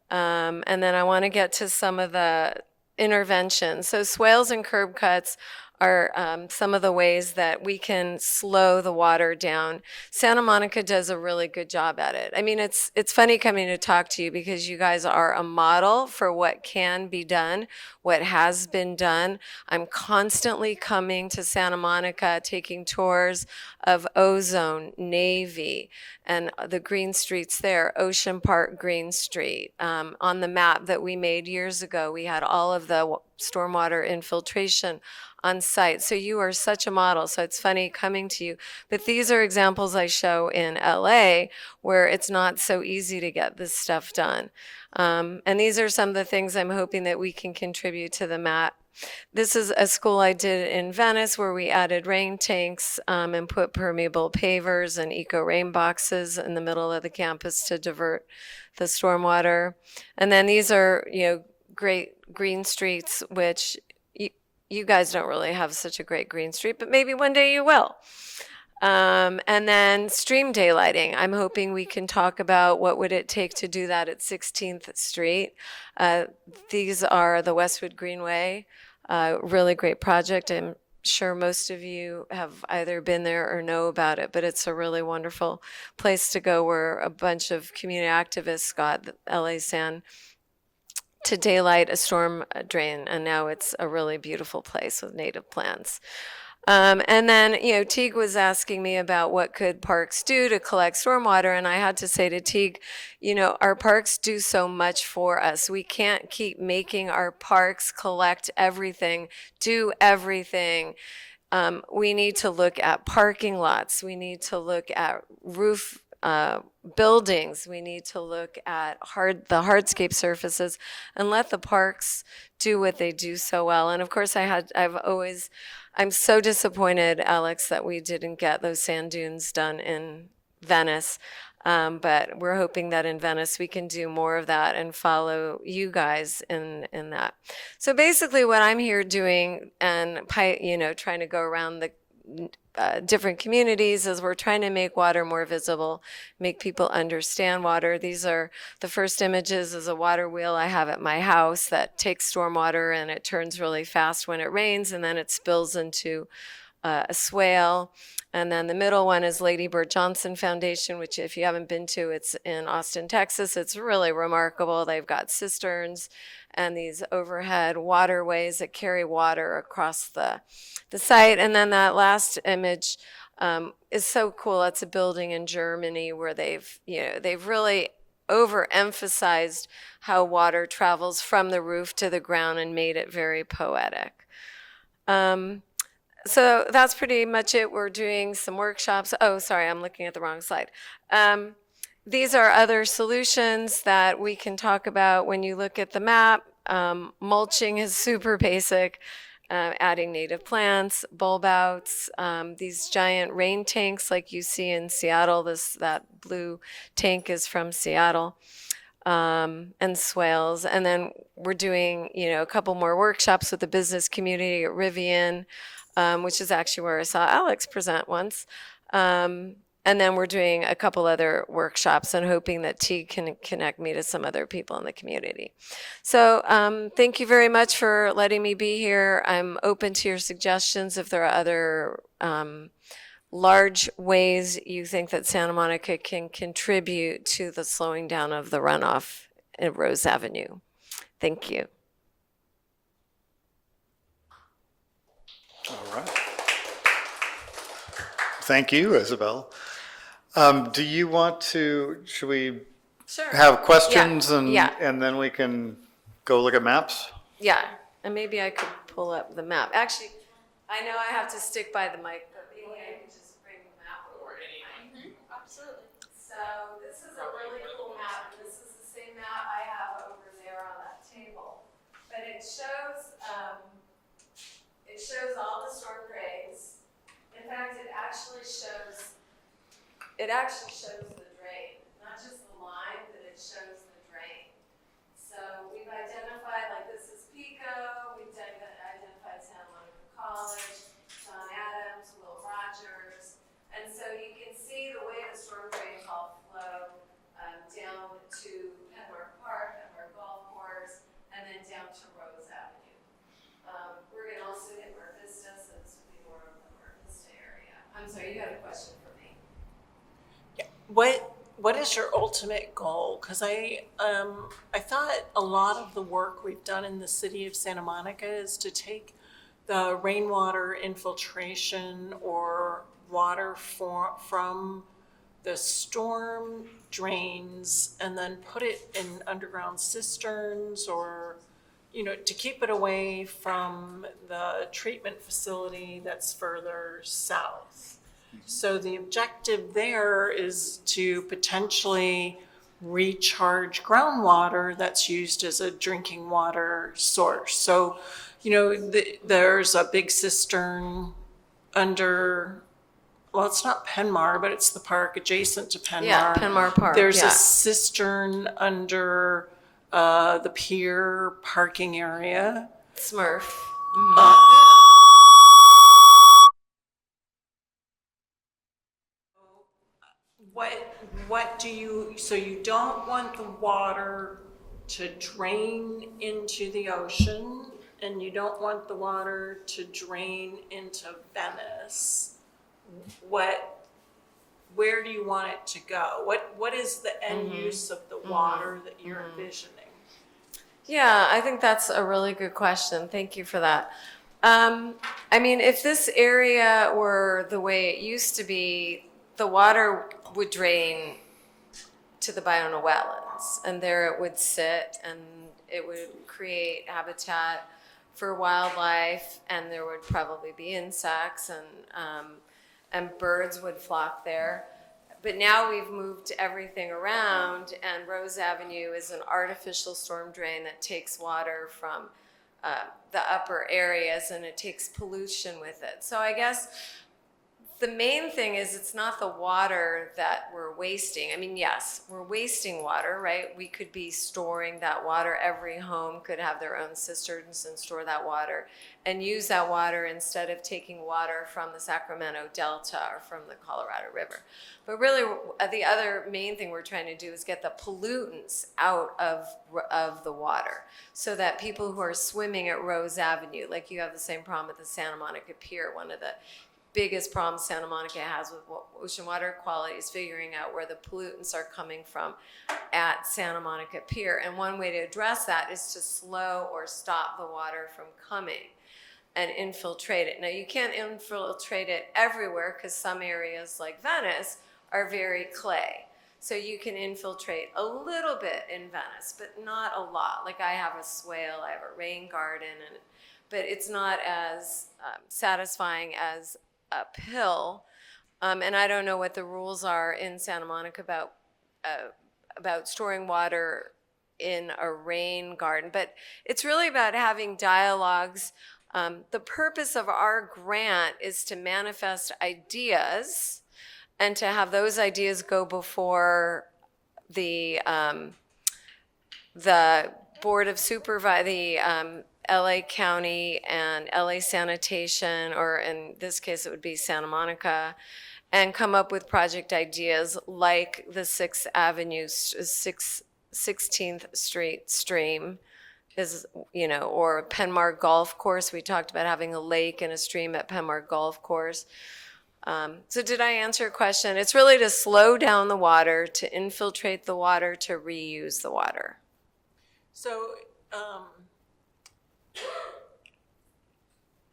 And then I want to get to some of the interventions. So swales and curb cuts are some of the ways that we can slow the water down. Santa Monica does a really good job at it. I mean, it's funny coming to talk to you because you guys are a model for what can be done, what has been done. I'm constantly coming to Santa Monica, taking tours of Ozone, Navy, and the green streets there, Ocean Park Green Street. On the map that we made years ago, we had all of the stormwater infiltration on site. So you are such a model. So it's funny coming to you. But these are examples I show in LA where it's not so easy to get this stuff done. And these are some of the things I'm hoping that we can contribute to the map. This is a school I did in Venice where we added rain tanks and put permeable pavers and eco rain boxes in the middle of the campus to divert the stormwater. And then these are, you know, great green streets, which you guys don't really have such a great green street, but maybe one day you will. And then stream daylighting. I'm hoping we can talk about what would it take to do that at 16th Street. These are the Westwood Greenway, really great project. I'm sure most of you have either been there or know about it, but it's a really wonderful place to go where a bunch of community activists got LA San to daylight a storm drain, and now it's a really beautiful place with native plants. And then, you know, Teague was asking me about what could parks do to collect stormwater, and I had to say to Teague, you know, our parks do so much for us. We can't keep making our parks collect everything, do everything. We need to look at parking lots. We need to look at roof buildings. We need to look at the hardscape surfaces and let the parks do what they do so well. And of course, I'm so disappointed, Alex, that we didn't get those sand dunes done in Venice. But we're hoping that in Venice we can do more of that and follow you guys in that. So basically what I'm here doing and, you know, trying to go around the different communities as we're trying to make water more visible, make people understand water. These are the first images is a water wheel I have at my house that takes stormwater and it turns really fast when it rains and then it spills into a swale. And then the middle one is Lady Bird Johnson Foundation, which if you haven't been to, it's in Austin, Texas. It's really remarkable. They've got cisterns and these overhead waterways that carry water across the site. And then that last image is so cool. It's a building in Germany where they've really overemphasized how water travels from the roof to the ground and made it very poetic. So that's pretty much it. We're doing some workshops. Oh, sorry, I'm looking at the wrong slide. These are other solutions that we can talk about when you look at the map. Mulching is super basic. Adding native plants, bulb outs, these giant rain tanks like you see in Seattle. That blue tank is from Seattle. And swales. And then we're doing, a couple more workshops with the business community at Rivian, which is actually where I saw Alex present once. And then we're doing a couple other workshops and hoping that T can connect me to some other people in the community. So thank you very much for letting me be here. I'm open to your suggestions if there are other large ways you think that Santa Monica can contribute to the slowing down of the runoff at Rose Avenue. Thank you. All right. Thank you, Isabel. Do you want to, should we have questions and then we can go look at maps? Yeah, and maybe I could pull up the map. Actually, I know I have to stick by the mic, but maybe I could just bring the map over. Absolutely. So this is a really cool map, and this is the same map I have over there on that table. But it shows all the storm drains. In fact, it actually shows the drain, not just the line, but it shows the drain. So we've identified, like this is Pico, we've identified Santa Monica College, John Adams, Will Rogers. And so you can see the way the storm drains all flow down to Penmar Park, Penmar Golf Course, and then down to Rose Avenue. We're going to also hit Mar Vista, so this will be more of the Mar Vista area. I'm sorry, you had a question for me? What is your ultimate goal? Because I thought a lot of the work we've done in the city of Santa Monica is to take the rainwater infiltration or water from the storm drains and then put it in underground cisterns or, to keep it away from the treatment facility that's further south. So the objective there is to potentially recharge groundwater that's used as a drinking water source. So, there's a big cistern under, well, it's not Penmar, but it's the park adjacent to Penmar. Yeah, Penmar Park. There's a cistern under the pier parking area. Smurf. What do you, so you don't want the water to drain into the ocean and you don't want the water to drain into Venice. Where do you want it to go? What is the end use of the water that you're envisioning? Yeah, I think that's a really good question. Thank you for that. If this area were the way it used to be, the water would drain to the Ballona wetlands, and there it would sit, and it would create habitat for wildlife, and there would probably be insects, and birds would flock there. But now we've moved everything around, and Rose Avenue is an artificial storm drain that takes water from the upper areas, and it takes pollution with it. So I guess the main thing is it's not the water that we're wasting. Yes, we're wasting water, right? We could be storing that water. Every home could have their own cisterns and store that water and use that water instead of taking water from the Sacramento Delta or from the Colorado River. But really, the other main thing we're trying to do is get the pollutants out of the water so that people who are swimming at Rose Avenue, like you have the same problem at the Santa Monica Pier, one of the biggest problem Santa Monica has with ocean water quality is figuring out where the pollutants are coming from at Santa Monica Pier. And one way to address that is to slow or stop the water from coming and infiltrate it. Now, you can't infiltrate it everywhere because some areas like Venice are very clay. So you can infiltrate a little bit in Venice, but not a lot. Like I have a swale, I have a rain garden, but it's not as satisfying as uphill. And I don't know what the rules are in Santa Monica about storing water in a rain garden, but it's really about having dialogues. The purpose of our grant is to manifest ideas and to have those ideas go before the Board of the LA County and LA Sanitation, or in this case, it would be Santa Monica, and come up with project ideas like the 16th Street stream is, or Penmar Golf Course. We talked about having a lake and a stream at Penmar Golf Course. So did I answer your question? It's really to slow down the water, to infiltrate the water, to reuse the water. So,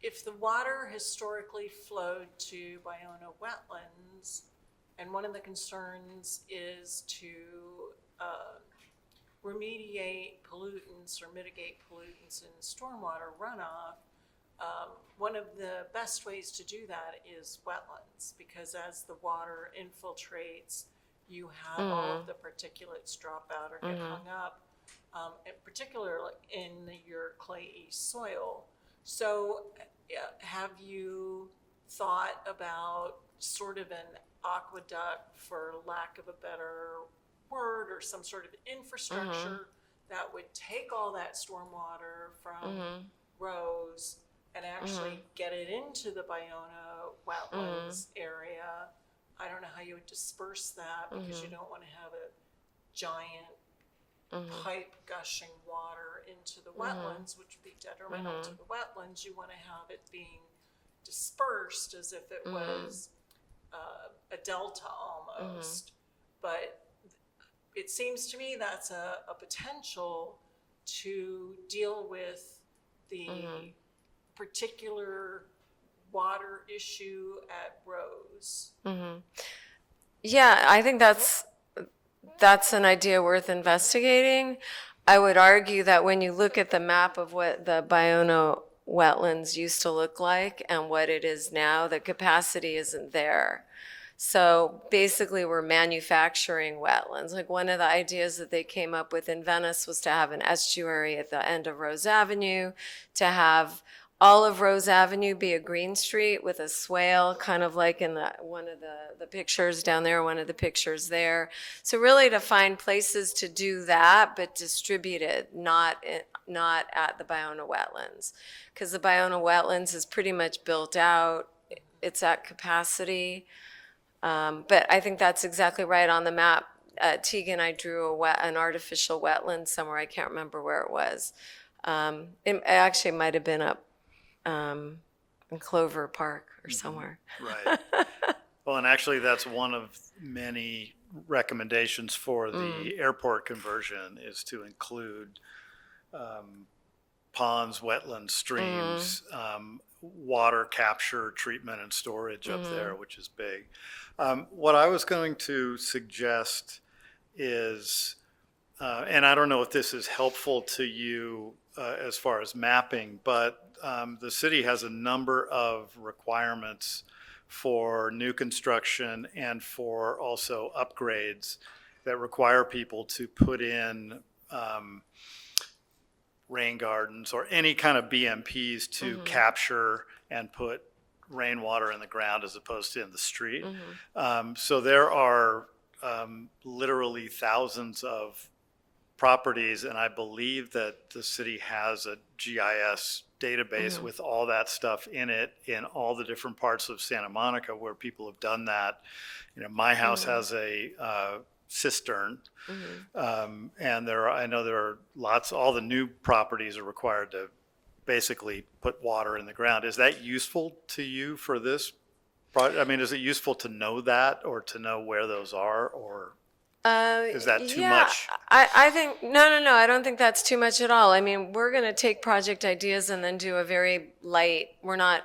if the water historically flowed to Ballona wetlands, and one of the concerns is to remediate pollutants or mitigate pollutants in stormwater runoff, one of the best ways to do that is wetlands, because as the water infiltrates, you have all of the particulates drop out or get hung up, in particular in your clayey soil. So have you thought about sort of an aqueduct, for lack of a better word, or some sort of infrastructure that would take all that stormwater from Rose and actually get it into the Ballona wetlands area? I don't know how you would disperse that, because you don't want to have a giant pipe gushing water into the wetlands, which would be detrimental to the wetlands. You want to have it being dispersed as if it was a delta almost. But it seems to me that's a potential to deal with the particular water issue at Rose. Yeah, I think that's an idea worth investigating. I would argue that when you look at the map of what the Ballona wetlands used to look like and what it is now, the capacity isn't there. So basically we're manufacturing wetlands. Like one of the ideas that they came up with in Venice was to have an estuary at the end of Rose Avenue, to have all of Rose Avenue be a green street with a swale, kind of like in one of the pictures down there, one of the pictures there. So really to find places to do that, but distributed, not at the Ballona wetlands. Because the Ballona wetlands is pretty much built out. It's at capacity. But I think that's exactly right. On the map, Teague and I drew an artificial wetland somewhere. I can't remember where it was. It actually might have been up in Clover Park or somewhere. Right. Well, and actually that's one of many recommendations for the airport conversion, is to include ponds, wetlands, streams, water capture, treatment, and storage up there, which is big. What I was going to suggest is, and I don't know if this is helpful to you as far as mapping, but the city has a number of requirements for new construction and for also upgrades that require people to put in rain gardens or any kind of BMPs to capture and put rainwater in the ground as opposed to in the street. So there are literally thousands of properties, and I believe that the city has a GIS database with all that stuff in it in all the different parts of Santa Monica where people have done that. My house has a cistern, and I know there are all the new properties are required to basically put water in the ground. Is that useful to you for this I mean, is it useful to know that or to know where those are, or is that too Yeah, much? I think, no, I don't think that's too much at all. I mean, we're going to take project ideas and then do a very light, we're not,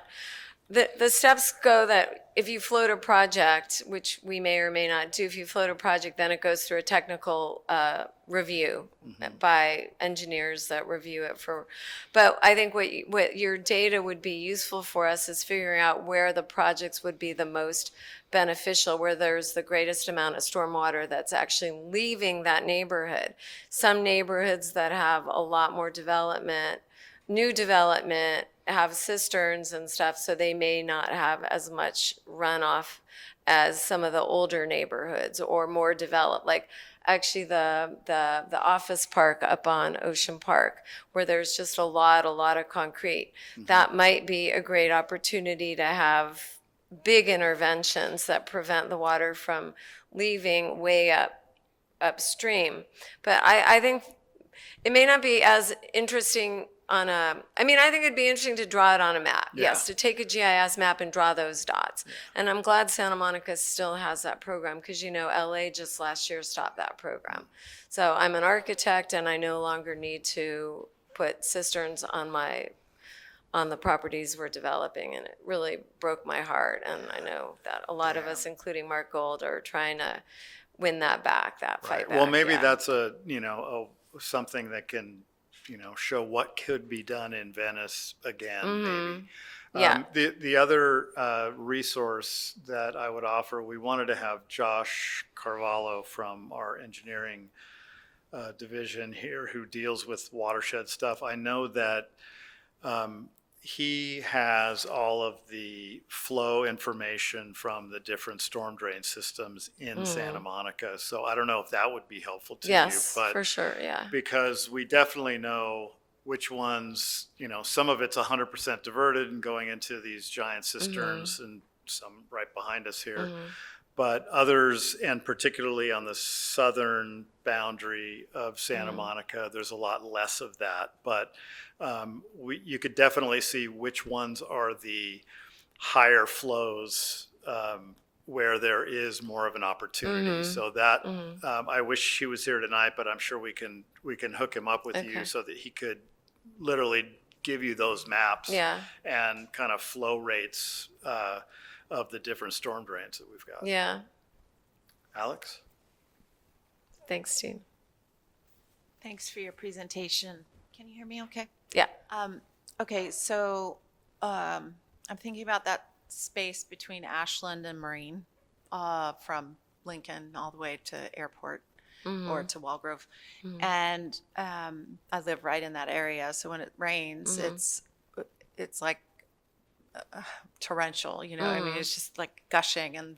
the steps go that if you float a project, which we may or may not do, if you float a project, then it goes through a technical review by engineers that review it for, but I think what your data would be useful for us is figuring out where the projects would be the most beneficial, where there's the greatest amount of stormwater that's actually leaving that neighborhood. Some neighborhoods that have a lot more development, new development, have cisterns and stuff, so they may not have as much runoff as some of the older neighborhoods or more developed. Like actually the office park up on Ocean Park, where there's just a lot of concrete. That might be a great opportunity to have big interventions that prevent the water from leaving way upstream. But I think it may not be as interesting on a, I mean, I think it'd be interesting to draw it on a map. Yeah. Yes, to take a GIS map and draw those dots. And I'm glad Santa Monica still has that program, because you know, LA just last year stopped that program. So I'm an architect and I no longer need to put cisterns on the properties we're developing, and it really broke my heart. And I know that a lot of us, including Mark Gold, are trying to win that back, that fight Right. back. Well, maybe yeah. that's something that can, show what could be done in Venice again, maybe. Yeah. The other resource that I would offer, we wanted to have Josh Carvalho from our engineering division here, who deals with watershed stuff. I know that he has all of the flow information from the different storm drain systems in Santa Monica. So I don't know if that would be helpful to Yes, you, but for sure, yeah. because we definitely know which ones, some of it's 100% diverted and going into these giant cisterns, and some right behind us here. But others, and particularly on the southern boundary of Santa Monica, there's a lot less of that. But you could definitely see which ones are the higher flows where there is more of an opportunity. So that I wish she was here tonight, but I'm sure we can hook him up with you Okay. so that he could literally give you those maps Yeah, and kind of flow rates of the different storm drains that we've got. yeah. Alex? Thanks, Steve. Thanks for your presentation. Can you hear me okay? Yeah. Okay, so I'm thinking about that space between Ashland and Marine, from Lincoln all the way to Airport or to Walgrove. And I live right in that area, so when it rains, it's like torrential, I mean, it's just like gushing, and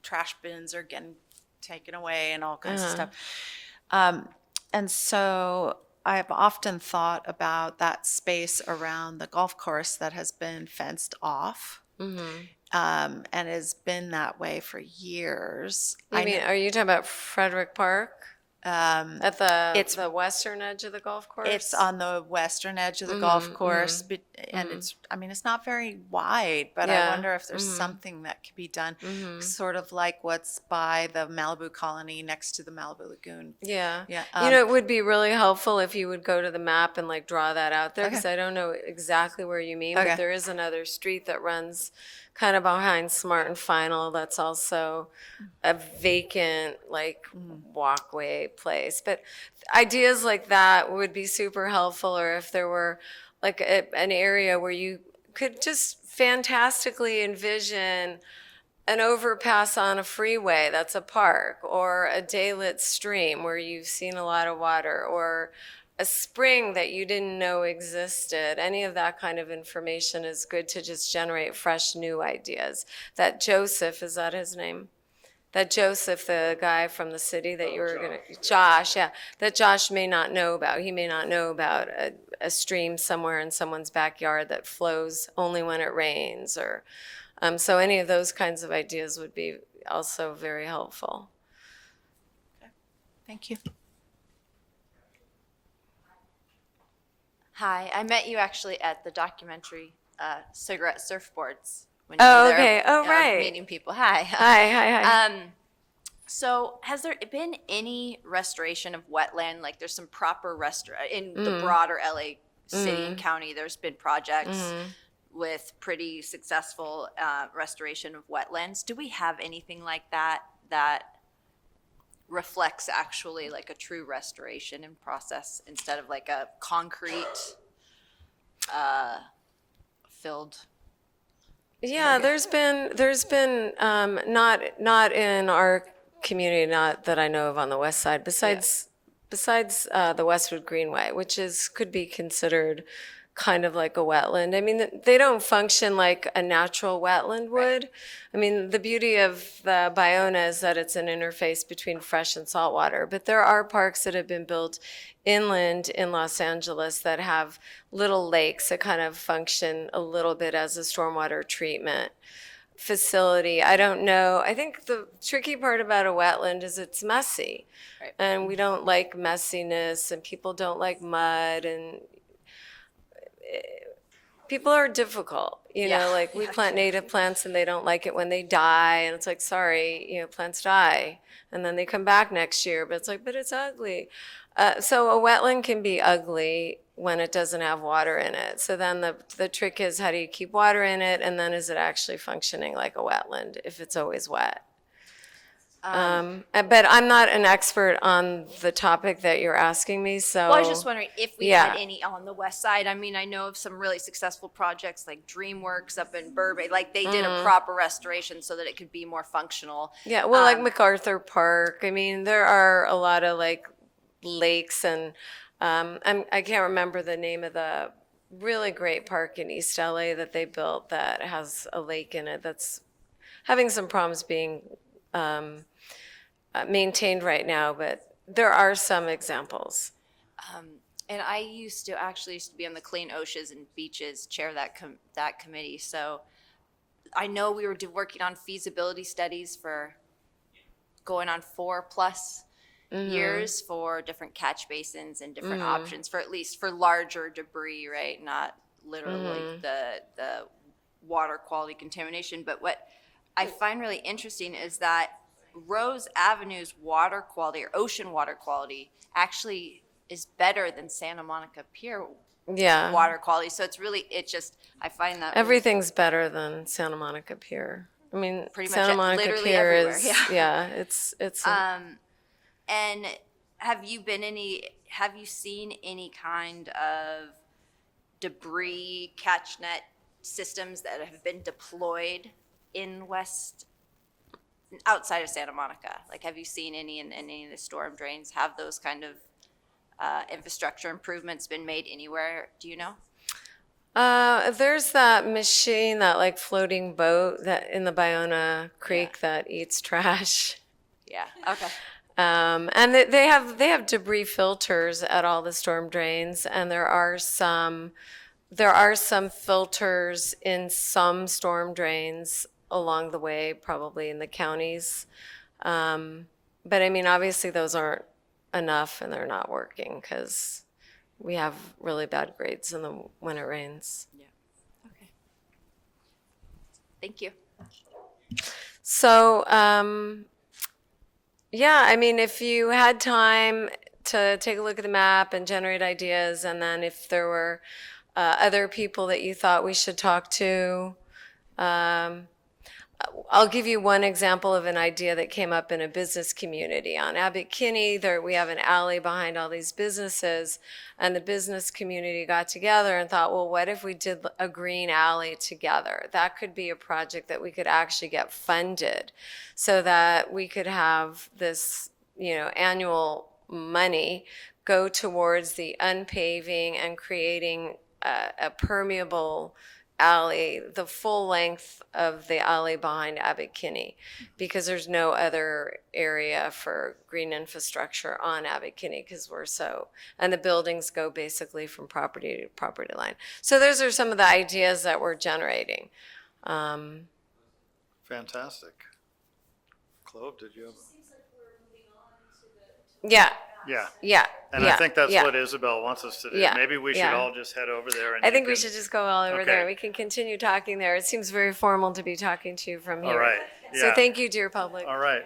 trash bins are getting taken away and all kinds of stuff. And so I've often thought about that space around the golf course that has been fenced off, and has been that way for years. I mean, are you talking about Frederick Park? At the western edge of the golf course? It's on the western edge of the golf course, and it's not very wide, but I Yeah. wonder if there's something that could be done, sort of like what's by the Malibu Colony next to the Malibu Lagoon. Yeah. Yeah, It would be really helpful if you would go to the map and like draw that out there, because I don't know exactly where you mean, Okay. but there is another street that runs kind of behind Smart and Final that's also a vacant like walkway place. But ideas like that would be super helpful, or if there were like an area where you could just fantastically envision an overpass on a freeway that's a park, or a daylit stream where you've seen a lot of water, or a spring that you didn't know existed. Any of that kind of information is good to just generate fresh new ideas. That Joseph, is that his name? That Joseph, the guy from the city that you were going to, Josh, yeah, that Josh may not know about. He may not know about a stream somewhere in someone's backyard that flows only when it rains, or so any of those kinds of ideas would be also very helpful. Thank you. Hi, I met you actually at the documentary Cigarette Surfboards when you Oh, were there, okay. Oh, right. meeting people. Hi. Hi. So has there been any restoration of wetland? Like there's some proper in the Mm. broader LA city and county, there's been projects Mm-hmm. with pretty successful restoration of wetlands. Do we have anything like that that reflects actually like a true restoration in process instead of like a concrete filled? Yeah, there's been not in our community, not that I know of on the west side, besides the Westwood Greenway, which could be considered kind of like a wetland. I mean, they don't function like a natural wetland would. I mean, the beauty of the Ballona is that it's an interface between fresh and saltwater, but there are parks that have been built inland in Los Angeles that have little lakes that kind of function a little bit as a stormwater treatment facility. I don't know. I think the tricky part about a wetland is it's messy. Right. And we don't like messiness, and people don't like mud, and people are difficult. You Yeah. know, like we plant native plants and they don't like it when they die, and it's like, sorry, plants die and then they come back next year, but it's like, but it's ugly. So a wetland can be ugly when it doesn't have water in it. So then the trick is, how do you keep water in it, and then is it actually functioning like a wetland if it's always wet? But I'm not an expert on the topic that you're asking me, so. Well, I was just wondering if we Yeah. had any on the west side. I mean, I know of some really successful projects like DreamWorks up in Burbank. Like they did a proper restoration so that it could be more functional. Yeah, well, like MacArthur Park. I mean, there are a lot of like lakes, and I can't remember the name of the really great park in East LA that they built that has a lake in it that's having some problems being maintained right now, but there are some examples. And I used to be on the Clean Oceans and Beaches, chair that committee. So I know we were working on feasibility studies for going on 4+ years for different catch basins and different options for at least for larger debris, right? Not literally the water quality contamination. But what I find really interesting is that Rose Avenue's water quality or ocean water quality actually is better than Santa Monica Pier Yeah. water quality. So I find that Everything's better than Santa Monica Pier. I mean, Pretty much Santa Monica literally Pier everywhere, is, yeah. it's. And have you seen any kind of debris catch net systems that have been deployed outside of Santa Monica? Like, have you seen any in any of the storm drains? Have those kind of infrastructure improvements been made anywhere? Do you know? There's that machine, that like floating boat that in the Ballona Creek that eats trash. Yeah. Okay. And they have debris filters at all the storm drains, and there are some filters in some storm drains along the way, probably in the counties. But I mean, obviously those aren't enough, and they're not working because we have really bad grades when it rains. Yeah. Okay. Thank you. So, yeah, I mean, if you had time to take a look at the map and generate ideas, and then if there were other people that you thought we should talk to, I'll give you one example of an idea that came up in a business community. On Abbot Kinney, we have an alley behind all these businesses, and the business community got together and thought, well, what if we did a green alley together? That could be a project that we could actually get funded so that we could have this, annual money go towards the unpaving and creating a permeable alley, the full length of the alley behind Abbot Kinney, because there's no other area for green infrastructure on Abbot Kinney and the buildings go basically from property to property line. So those are some of the ideas that we're generating. Fantastic. Clove, did you have? Yeah. Yeah. Yeah. And yeah, I think that's yeah. what Isabel wants us to do. Yeah, Maybe we should yeah. all just head over there and I you think we can- should just go all over there. Okay. We can continue talking there. It seems very formal to be talking to you from here. All right. So Yeah. thank you, dear public. All right.